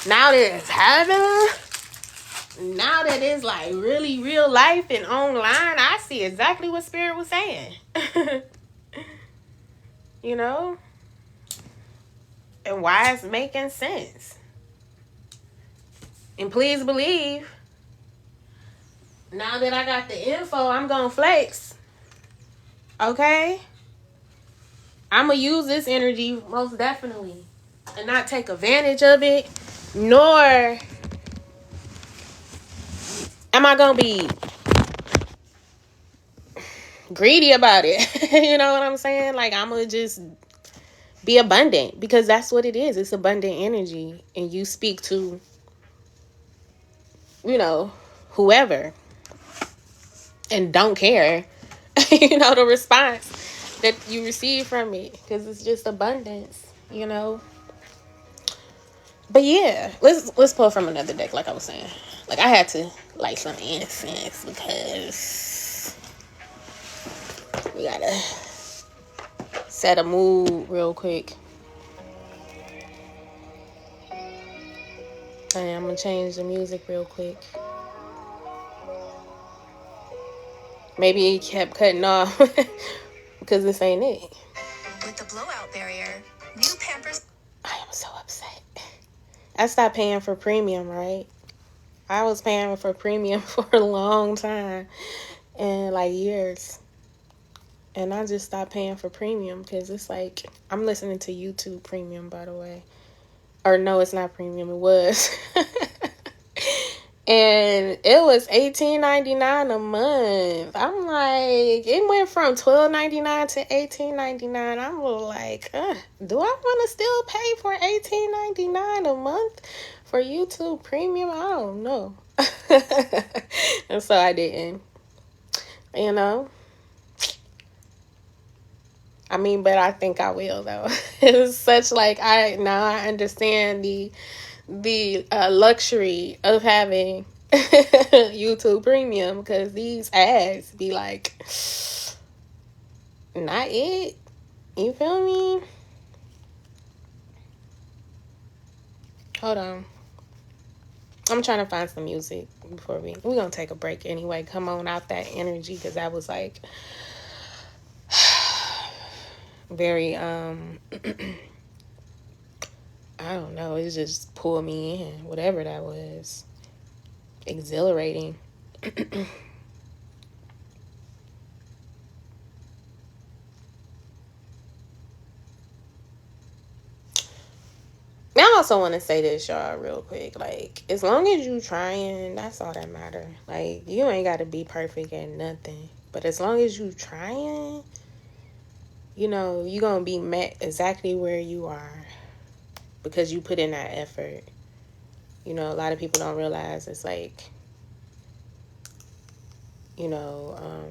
now that it's happening, now that it's like really real life and online, I see exactly what Spirit was saying. You know? And why it's making sense. And please believe, now that I got the info, I'm gonna flex. Okay? I'm gonna use this energy most definitely. And not take advantage of it. Nor am I gonna be greedy about it. You know what I'm saying? Like, I'm gonna just be abundant, because that's what it is. It's abundant energy, and you speak to, you know, whoever, and don't care, you know, the response that you receive from it, because it's just abundance, you know. But yeah, let's pull from another deck, like I was saying. Like, I had to light some incense because we gotta set a mood real quick. And I'm gonna change the music real quick. Maybe it kept cutting off because this ain't it. With the blowout barrier, new Pampers. I am so upset. I stopped paying for premium, right? I was paying for premium for a long time, and like years. And I just stopped paying for premium because it's like, I'm listening to YouTube Premium, by the way. Or no, it's not premium. It was. And it was $18.99 a month. I'm like, it went from $12.99 to $18.99. I'm like, do I want to still pay for $18.99 a month for YouTube Premium? I don't know. And so I didn't. You know? I mean, but I think I will, though. It's such like, now I understand the luxury of having YouTube Premium, because these ads be like, not it. You feel me? Hold on. I'm trying to find some music before we're gonna take a break anyway. Come on out that energy, because that was like very I don't know, it just pulled me in, whatever that was. Exhilarating. I also want to say this, y'all, real quick. Like, as long as you trying, that's all that matter. Like, you ain't got to be perfect at nothing. But as long as you trying, you know, you going to be met exactly where you are, because you put in that effort. You know, a lot of people don't realize it's like, you know,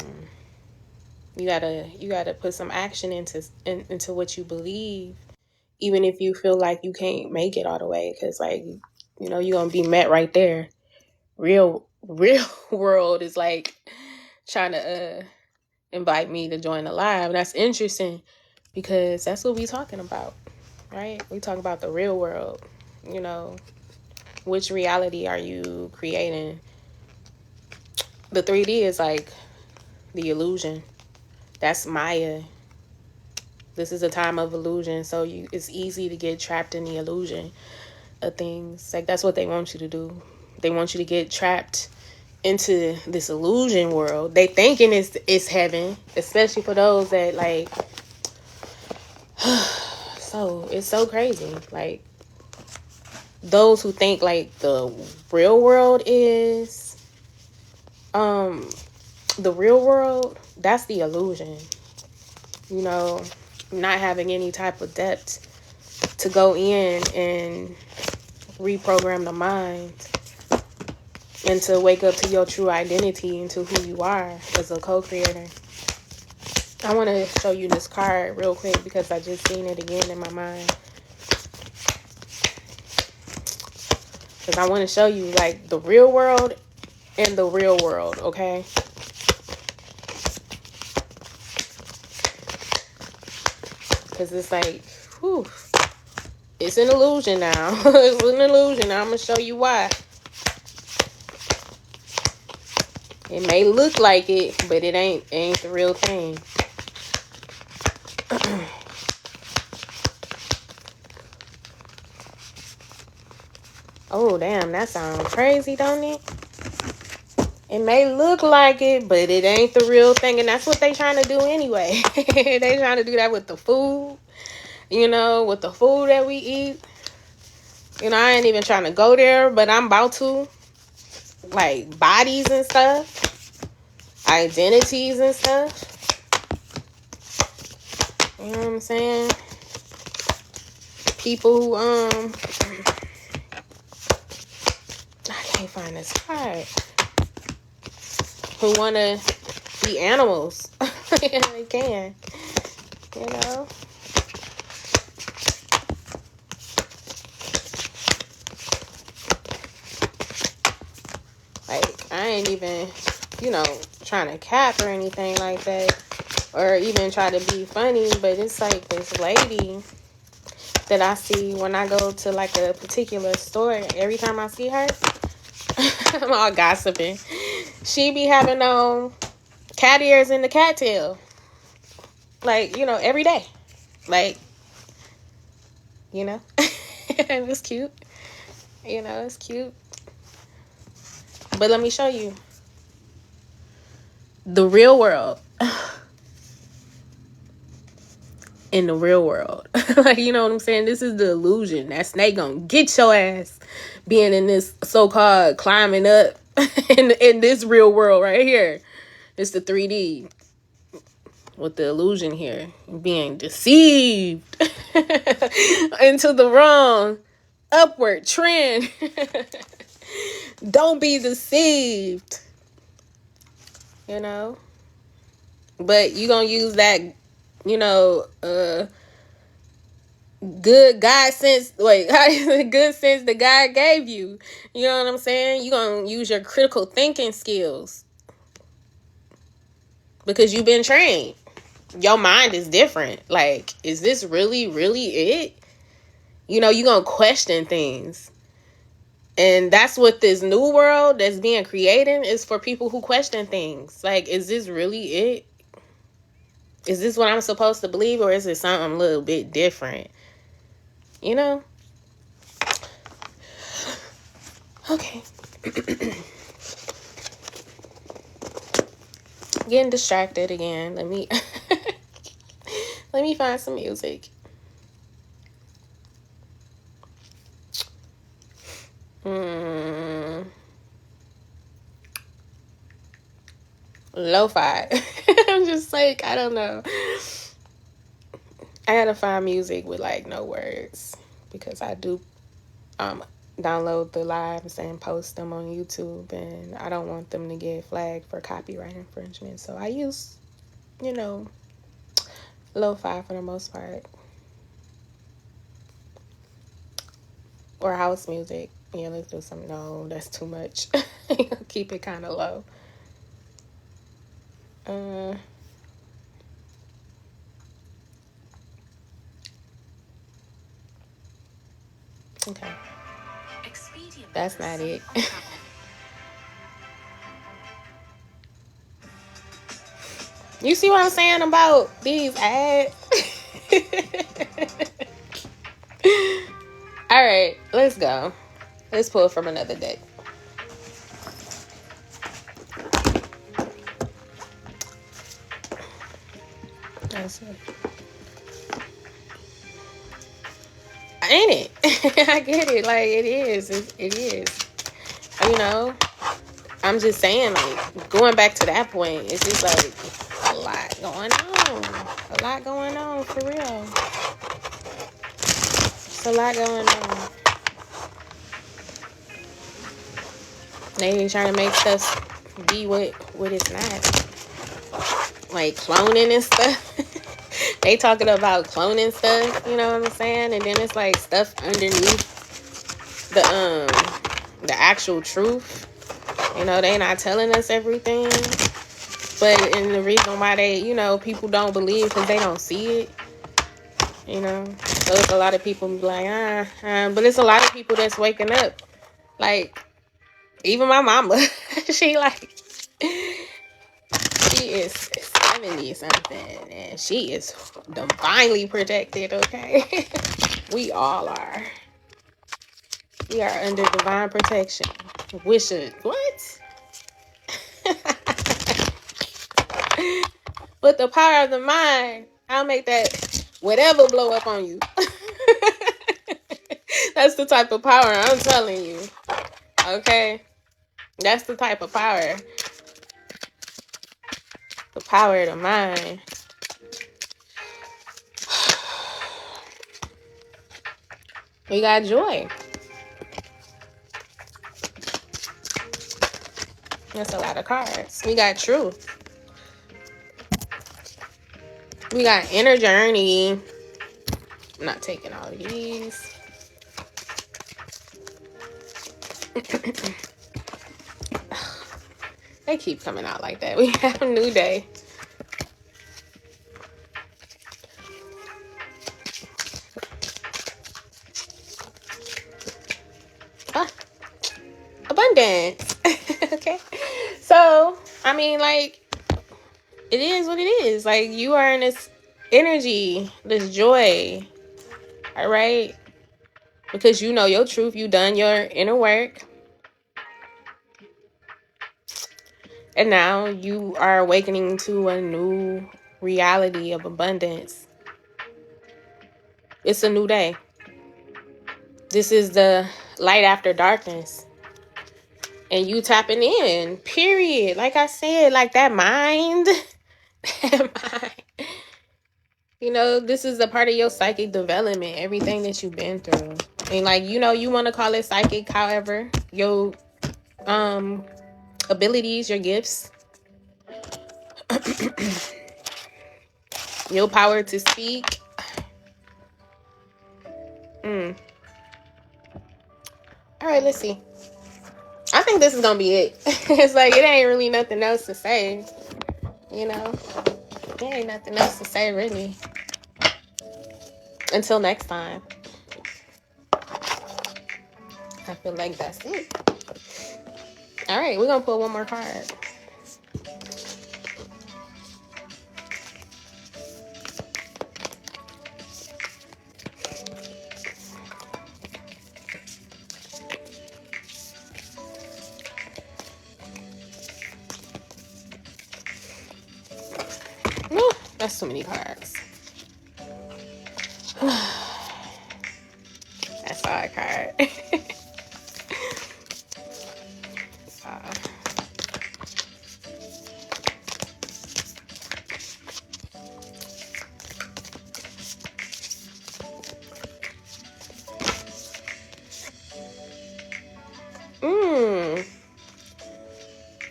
you gotta put some action into what you believe, even if you feel like you can't make it all the way, because, like, you know, you're gonna be met right there. Real world is like trying to invite me to join the live. That's interesting, because that's what we talking about, right? We talk about the real world. You know, which reality are you creating? The 3D is like the illusion. That's Maya. This is a time of illusion, so it's easy to get trapped in the illusion of things. Like, that's what they want you to do. They want you to get trapped into this illusion world. They thinking it's heaven, especially for those that, like, So it's so crazy. Like, those who think like the real world is the real world, that's the illusion. You know, not having any type of depth to go in and reprogram the mind and to wake up to your true identity and to who you are as a co-creator. I want to show you this card real quick because I just seen it again in my mind. Because I want to show you like the real world and the real world, okay? Because it's like, whew, it's an illusion now. It's an illusion. I'm going to show you why. It may look like it, but it ain't the real thing. Oh, damn, that sounds crazy, don't it? It may look like it, but it ain't the real thing. And that's what they trying to do anyway. They trying to do that with the food, you know, with the food that we eat. You know, I ain't even trying to go there, but I'm about to. Like, bodies and stuff. Identities and stuff. You know what I'm saying? People who, I can't find this card. Who want to be animals. They can. You know? Like, I ain't even, you know, trying to cap or anything like that. Or even try to be funny. But it's like this lady that I see when I go to like a particular store. Every time I see her, I'm all gossiping. She be having cat ears in the cattail. Like, you know, every day. Like, you know. It's cute. You know, it's cute. But let me show you. The real world. In the real world. Like, you know what I'm saying? This is the illusion. That snake gonna get your ass being in this so-called climbing up in this real world right here. It's the 3D with the illusion here. Being deceived into the wrong upward trend. Don't be deceived. You know? But you gonna use that, you know, good God sense, good sense that God gave you. You know what I'm saying? You gonna use your critical thinking skills. Because you've been trained. Your mind is different. Like, is this really, really it? You know, you gonna question things. And that's what this new world that's being created is for people who question things. Like, is this really it? Is this what I'm supposed to believe, or is it something a little bit different? You know? Okay. Getting distracted again. Let me find some music. Lo-fi. I'm just like, I don't know. I gotta find music with like no words because I do download the lives and post them on YouTube, and I don't want them to get flagged for copyright infringement. So I use, you know, lo-fi for the most part. Or house music. Yeah, let's do some. No, that's too much. Keep it kind of low. Okay. That's not it. You see what I'm saying about these ads? All right, let's go. Let's pull from another deck. That's it. Ain't it? I get it. Like, it is. It is. You know, I'm just saying, like, going back to that point, it's just like a lot going on. A lot going on, for real. It's a lot going on. They trying to make stuff be what it's not. Like cloning and stuff. They talking about cloning stuff, you know what I'm saying? And then it's like stuff underneath the actual truth. You know, they not telling us everything. But and the reason why they, you know, people don't believe because they don't see it. You know, so it's a lot of people be like, but it's a lot of people that's waking up. Like, even my mama, she is 70 something and she is divinely protected, okay? We all are. We are under divine protection. What? With the power of the mind, I'll make that whatever blow up on you. That's the type of power I'm telling you. Okay? That's the type of power. The power of the mind. We got joy. That's a lot of cards. We got truth. We got inner journey. I'm not taking all of these. They keep coming out like that. We have a new day. Abundance. Okay. So, I mean, like, it is what it is. Like, you are in this energy, this joy. All right? Because you know your truth. You done your inner work. And now you are awakening to a new reality of abundance. It's a new day. This is the light after darkness. And you tapping in, period. Like I said, like that mind. You know, this is a part of your psychic development. Everything that you've been through. And like, you know, you want to call it psychic, however, your abilities, your gifts. Your power to speak. All right, let's see. I think this is gonna be it. It's like it ain't really nothing else to say. You know, there ain't nothing else to say really. Until next time. I feel like that's it. All right, we're gonna pull one more card. That's too many cards. That's all a card.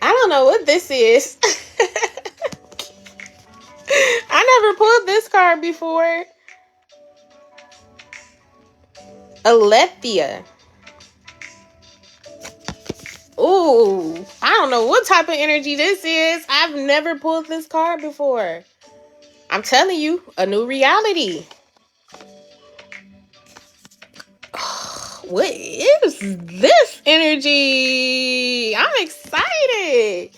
I don't know what this is. I never pulled this card before. Alethea. Ooh, I don't know what type of energy this is. I've never pulled this card before. I'm telling you, a new reality. What is this energy? I'm excited.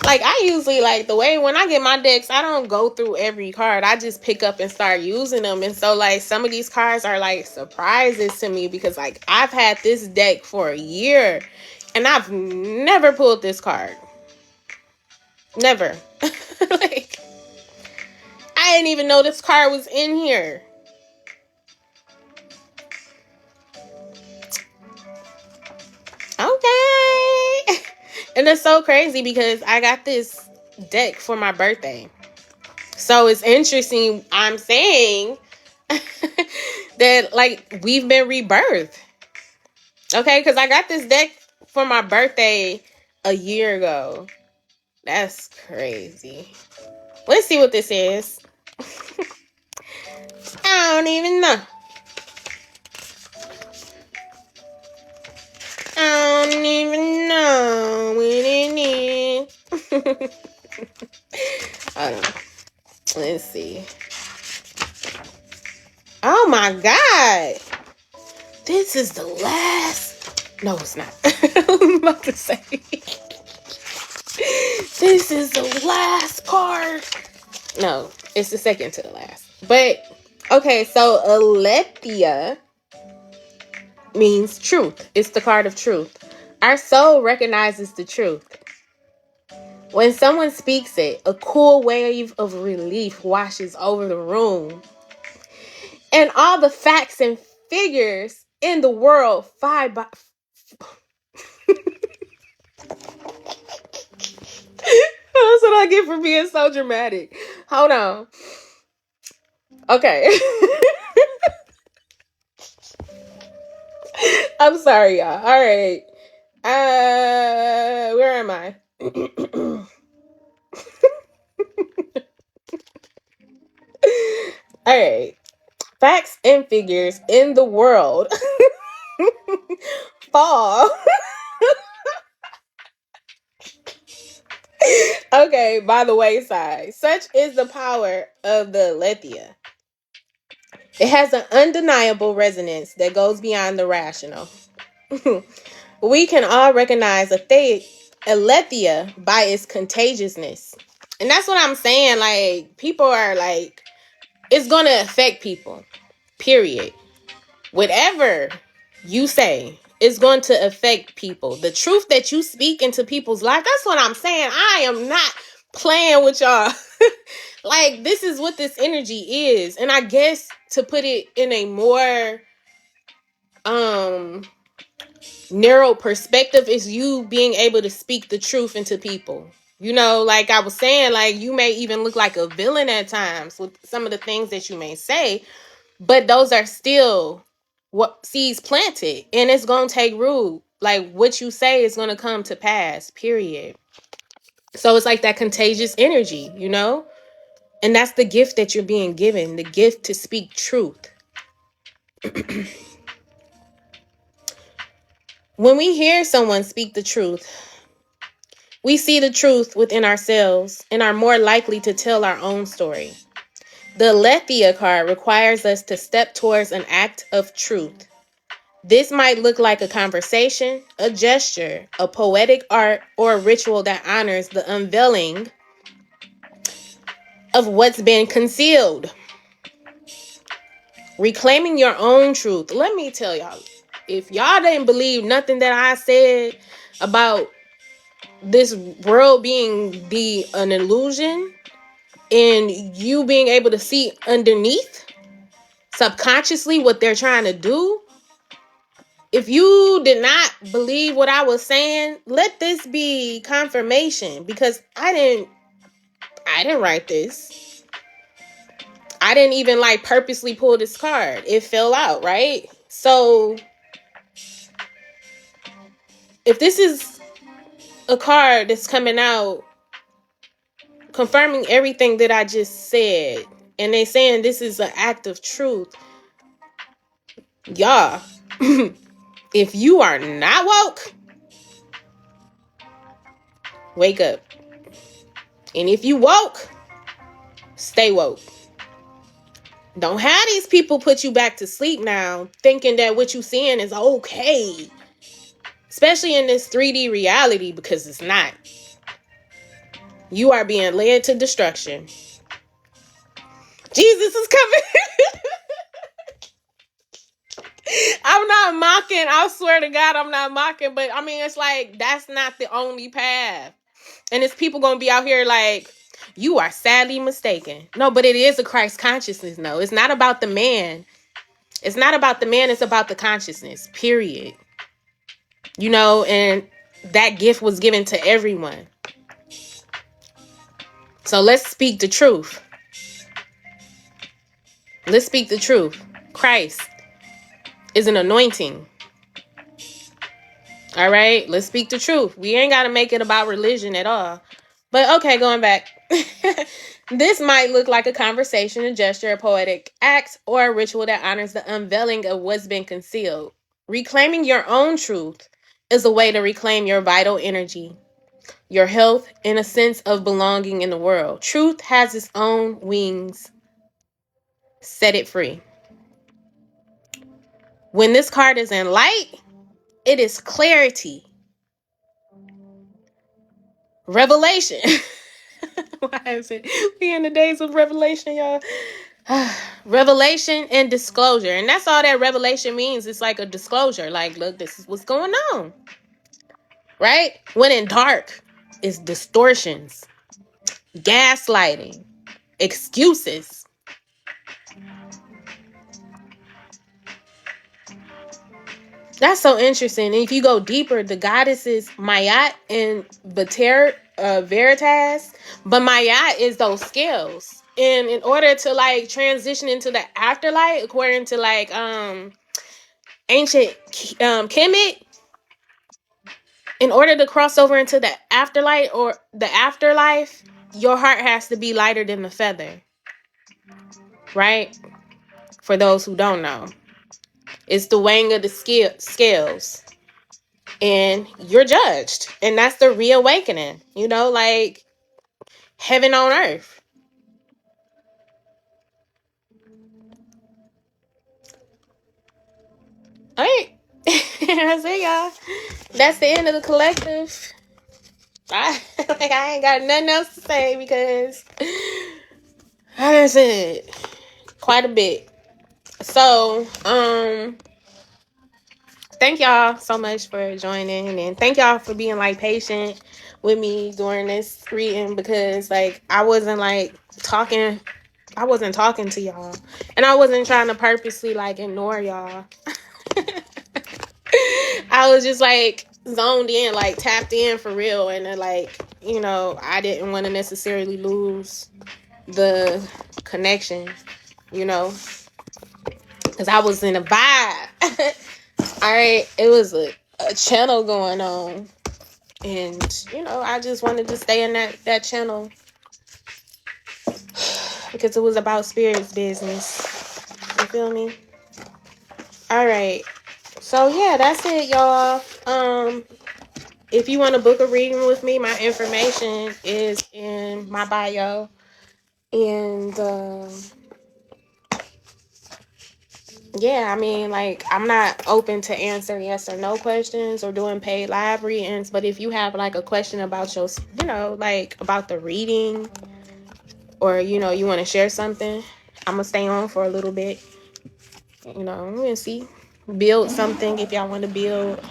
Like, I usually, like, the way when I get my decks, I don't go through every card. I just pick up and start using them. And so, like, some of these cards are, like, surprises to me because, like, I've had this deck for a year and I've never pulled this card. Never. Like, I didn't even know this card was in here. And it's so crazy because I got this deck for my birthday. So it's interesting. I'm saying that like we've been rebirthed. Okay, because I got this deck for my birthday a year ago. That's crazy. Let's see what this is. I don't even know. I don't even know what it is. Hold on. Let's see. Oh my God. This is the last. No, it's not. I was about to say. This is the last card. No, it's the second to the last. But, okay, so Aletheia means truth. It's the card of truth. Our soul recognizes the truth. When someone speaks it, a cool wave of relief washes over the room. And all the facts and figures in the world fight by... That's what I get for being so dramatic. Hold on. Okay. I'm sorry, y'all. All right. Where am I? All right. Facts and figures in the world fall. Okay, by the wayside. Such is the power of the Aletheia. It has an undeniable resonance that goes beyond the rational. We can all recognize Aletheia by its contagiousness. And that's what I'm saying. Like, people are like, it's going to affect people. Period. Whatever you say is going to affect people. The truth that you speak into people's life, that's what I'm saying. I am not playing with y'all. Like, this is what this energy is. And I guess to put it in a more narrow perspective is you being able to speak the truth into people. You know, like I was saying, like you may even look like a villain at times with some of the things that you may say, but those are still what seeds planted, and it's going to take root. Like what you say is going to come to pass, period. So it's like that contagious energy, you know? And that's the gift that you're being given, the gift to speak truth. When we hear someone speak the truth, we see the truth within ourselves and are more likely to tell our own story. The Aletheia card requires us to step towards an act of truth. This might look like a conversation, a gesture, a poetic art, or a ritual that honors the unveiling of what's been concealed. Reclaiming your own truth. Let me tell y'all, if y'all didn't believe nothing that I said about this world being an illusion and you being able to see underneath subconsciously what they're trying to do, if you did not believe what I was saying, let this be confirmation, because I didn't write this. I didn't even like purposely pull this card. It fell out, right? So if this is a card that's coming out confirming everything that I just said, and they saying this is an act of truth, y'all, if you are not woke, wake up. And if you woke, stay woke. Don't have these people put you back to sleep now, thinking that what you seeing is okay. Especially in this 3D reality, because it's not. You are being led to destruction. Jesus is coming. I'm not mocking. I swear to God, I'm not mocking. But I mean, it's like, that's not the only path. And it's people going to be out here like, you are sadly mistaken. No, but it is a Christ consciousness. No, it's not about the man. It's not about the man. It's about the consciousness, period. You know, and that gift was given to everyone. So let's speak the truth. Let's speak the truth. Christ is an anointing. All right, let's speak the truth. We ain't got to make it about religion at all. But okay, going back. This might look like a conversation, a gesture, a poetic act, or a ritual that honors the unveiling of what's been concealed. Reclaiming your own truth is a way to reclaim your vital energy, your health, and a sense of belonging in the world. Truth has its own wings. Set it free. When this card is in light, it is clarity. Revelation. Why is it? We in the days of revelation, y'all. Revelation and disclosure. And that's all that revelation means. It's like a disclosure. Like, look, this is what's going on. Right? When in dark, it's distortions, gaslighting, excuses. That's so interesting. And if you go deeper, the goddesses Mayat and Veritas, but Mayat is those scales. And in order to like transition into the afterlife, according to like ancient Kemet, in order to cross over into the afterlife or the afterlife, your heart has to be lighter than the feather. Right? For those who don't know, it's the weighing of the scales. And you're judged. And that's the reawakening. You know, like heaven on earth. All right. That's it, y'all. That's the end of the collective. I ain't got nothing else to say because I done said quite a bit. So, thank y'all so much for joining, and thank y'all for being like patient with me during this reading, because like I wasn't talking to y'all, and I wasn't trying to purposely like ignore y'all. I was just like zoned in, like tapped in for real, and then like, you know, I didn't want to necessarily lose the connection, you know, because I was in a vibe. All right, it was a channel going on, and you know, I just wanted to stay in that channel because it was about spirits business. You feel me? All right, so yeah, that's it, y'all. If you want to book a reading with me, my information is in my bio, and yeah, I mean, like, I'm not open to answer yes or no questions or doing paid live readings, but if you have like a question about your, you know, like about the reading, or you know, you want to share something, I'm gonna stay on for a little bit, you know, and see, build something if y'all want to build,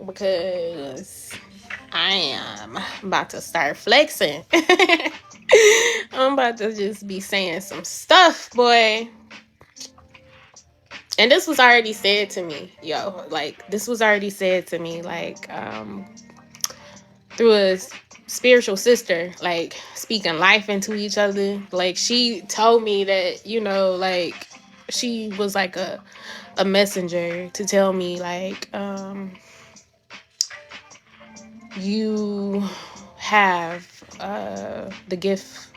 because I am about to start flexing. I'm about to just be saying some stuff, boy. And this was already said to me, yo. Like, this was already said to me, like, through a spiritual sister, like, speaking life into each other. Like, she told me that, you know, like, she was like a messenger to tell me, like, you have the gift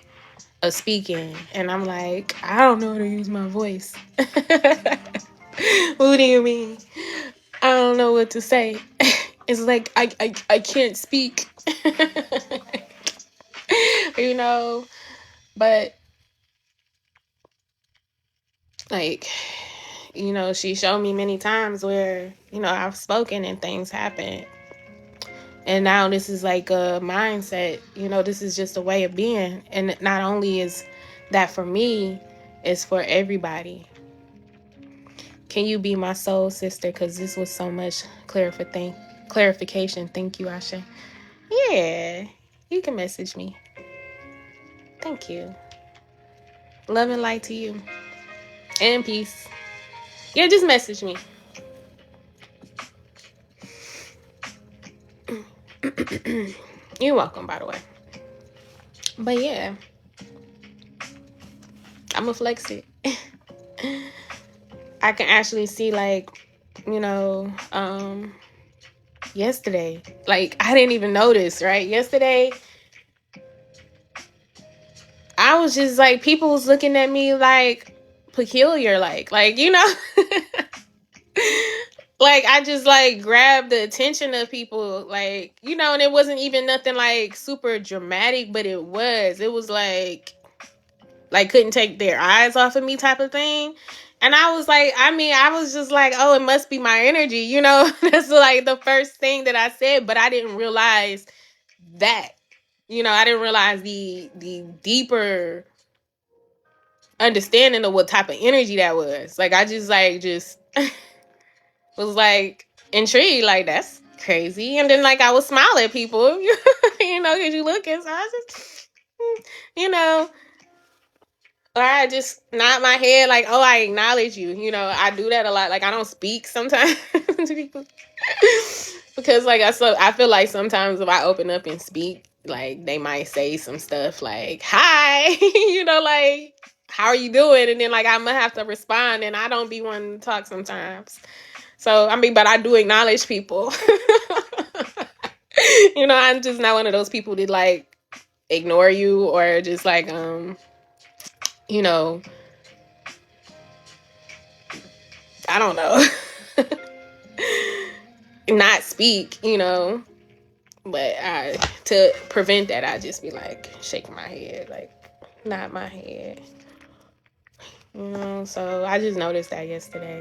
of speaking. And I'm like, I don't know how to use my voice. What do you mean? I don't know what to say. It's like I can't speak. You know, but like, you know, she showed me many times where, you know, I've spoken and things happen. And now this is like a mindset, you know, this is just a way of being. And not only is that for me, it's for everybody. Can you be my soul sister? Because this was so much clarification. Thank you, Asha. Yeah, you can message me. Thank you. Love and light to you. And peace. Yeah, just message me. You're welcome, by the way. But yeah, I'm gonna flex it. I can actually see, like, you know, yesterday, like, I didn't even notice, right? Yesterday, I was just like, people was looking at me like peculiar, like, you know, like, I just like grabbed the attention of people, like, you know, and it wasn't even nothing like super dramatic, but it was like couldn't take their eyes off of me type of thing. And I was like, I was just like, oh, it must be my energy, you know? That's like the first thing that I said, but I didn't realize that. You know, I didn't realize the deeper understanding of what type of energy that was. Like, I just was like intrigued, like, that's crazy. And then like I would smile at people, you know, because you looking. So I just, you know, or I just nod my head like, oh, I acknowledge you. You know, I do that a lot. Like, I don't speak sometimes to people because, like, I feel like sometimes if I open up and speak, like, they might say some stuff like, hi, you know, like, how are you doing? And then, like, I'm gonna have to respond, and I don't be wanting to talk sometimes. So, I mean, but I do acknowledge people. You know, I'm just not one of those people that, like, ignore you or just, like, you know, I don't know, not speak, you know. But to prevent that, I just be like shaking my head, like nod my head, you know. So I just noticed that yesterday.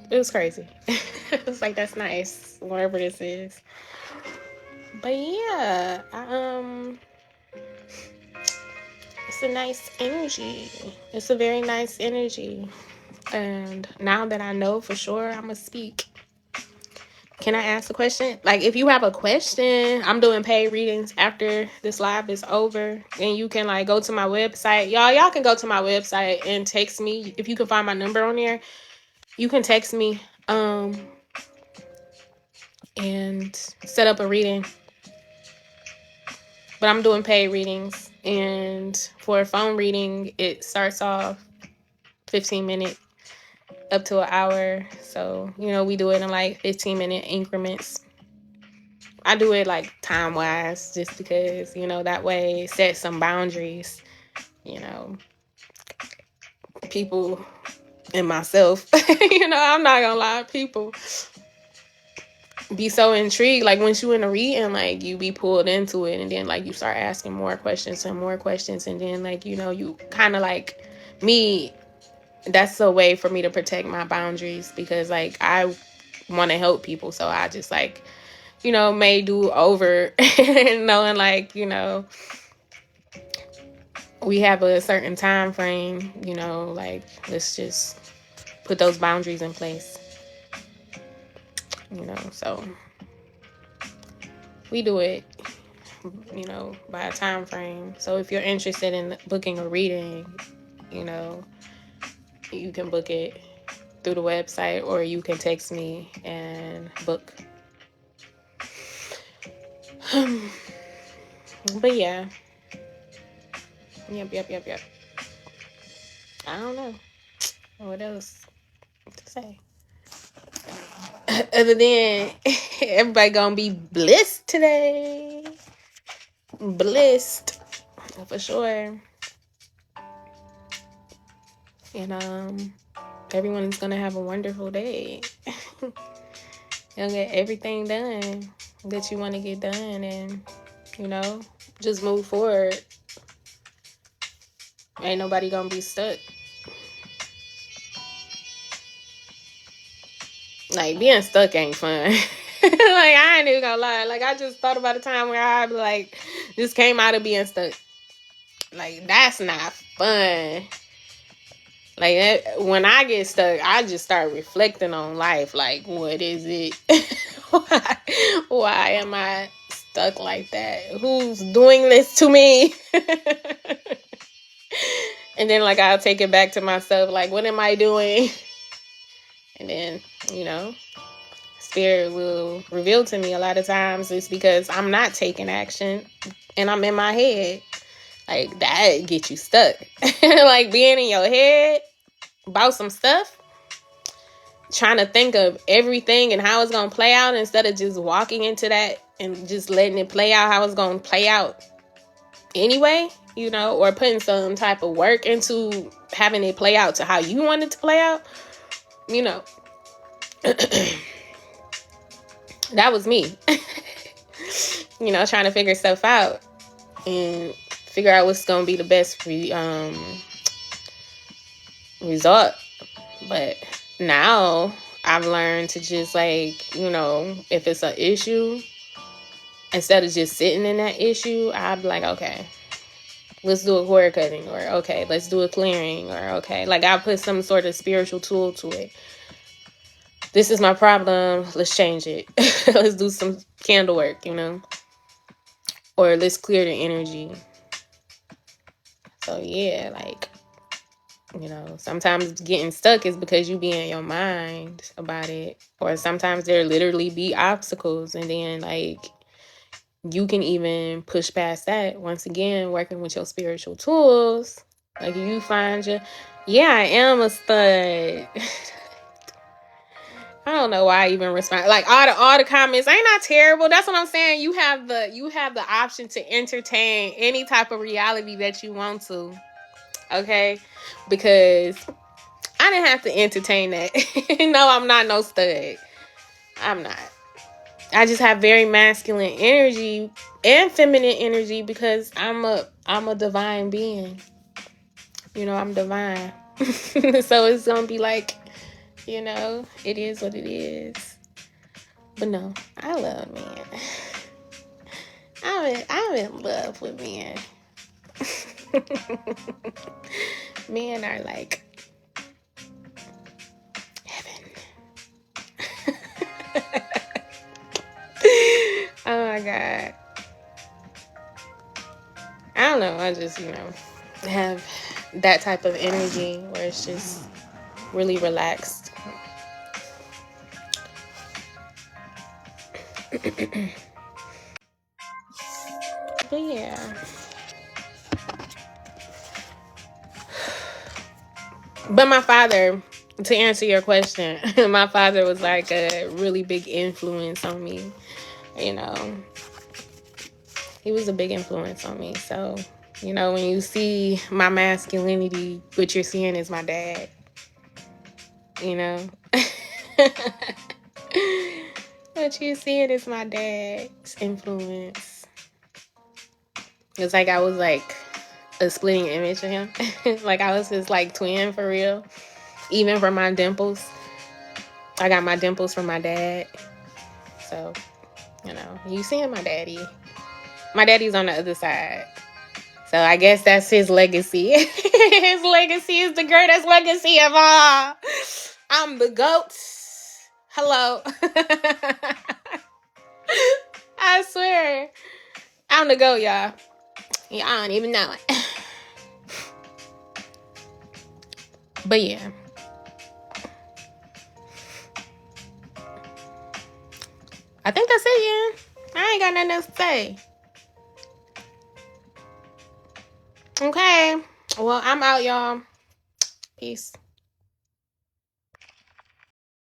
It was crazy. It was like, that's nice, whatever this is. But yeah, it's a nice energy. It's a very nice energy. And now that I know for sure, I'm gonna speak. Can I ask a question? Like, if you have a question, I'm doing paid readings after this live is over. And you can, like, go to my website. Y'all can go to my website and text me. If you can find my number on there, you can text me and set up a reading. But I'm doing paid readings. And for a phone reading, it starts off 15 minutes up to an hour. So, you know, we do it in, like, 15-minute increments. I do it like time wise just because, you know, that way set some boundaries, you know, people and myself, you know, I'm not gonna lie, people be so intrigued. Like, once you in a reading, like, you be pulled into it, and then like you start asking more questions and more questions, and then like, you know, you kind of like me, that's a way for me to protect my boundaries because like I want to help people. So I just like, you know, may do over knowing like, you know, we have a certain time frame, you know, like, let's just put those boundaries in place, you know. So we do it, you know, by a time frame. So if you're interested in booking a reading, you know, you can book it through the website or you can text me and book. But yeah. Yep. I don't know what else to say. Other than everybody gonna be blissed today. Blissed. For sure. And everyone's gonna have a wonderful day. You'll get everything done that you want to get done, and, you know, just move forward. Ain't nobody gonna be stuck. Like, being stuck ain't fun. Like, I ain't even gonna lie. Like, I just thought about a time where I, like, just came out of being stuck. Like, that's not fun. Like, when I get stuck, I just start reflecting on life. Like, what is it? Why am I stuck like that? Who's doing this to me? And then, like, I'll take it back to myself. Like, what am I doing? And then, you know, Spirit will reveal to me a lot of times is because I'm not taking action and I'm in my head. Like, that get you stuck. Like, being in your head about some stuff, trying to think of everything and how it's going to play out instead of just walking into that and just letting it play out how it's going to play out anyway, you know, or putting some type of work into having it play out to how you want it to play out, you know. That was me. You know, trying to figure stuff out and figure out what's going to be the best result. But now I've learned to just, like, you know, if it's an issue, instead of just sitting in that issue, I'd be like, okay, let's do a cord cutting, or okay, let's do a clearing, or okay, like, I put some sort of spiritual tool to it. This is my problem, let's change it. Let's do some candle work, you know, or let's clear the energy. So yeah, like, you know, sometimes getting stuck is because you be in your mind about it, or sometimes there literally be obstacles, and then, like, you can even push past that. Once again, working with your spiritual tools, like, you find yeah, I am a stud. I don't know why I even respond. Like, all the comments ain't not terrible. That's what I'm saying. You have the option to entertain any type of reality that you want to. Okay? Because I didn't have to entertain that. No, I'm not no stud. I'm not. I just have very masculine energy and feminine energy because I'm a divine being. You know, I'm divine. So it's gonna be like, you know, it is what it is. But no, I love men. I'm in love with men. Men are like heaven. Oh my God. I don't know. I just, you know, have that type of energy where it's just really relaxed. But yeah. But my father, to answer your question, my father was like a really big influence on me. You know, he was a big influence on me. So, you know, when you see my masculinity, what you're seeing is my dad. You know? What you're seeing is my dad's influence. It's like I was like a splitting image of him. Like I was his like twin for real. Even for my dimples. I got my dimples from my dad. So, you know, you seeing my daddy. My daddy's on the other side. So I guess that's his legacy. His legacy is the greatest legacy of all. I'm the GOAT. Hello. I swear. I'm the GOAT, y'all. Y'all don't even know it. But yeah. I think that's it, yeah. I ain't got nothing else to say. Okay. Well, I'm out, y'all. Peace.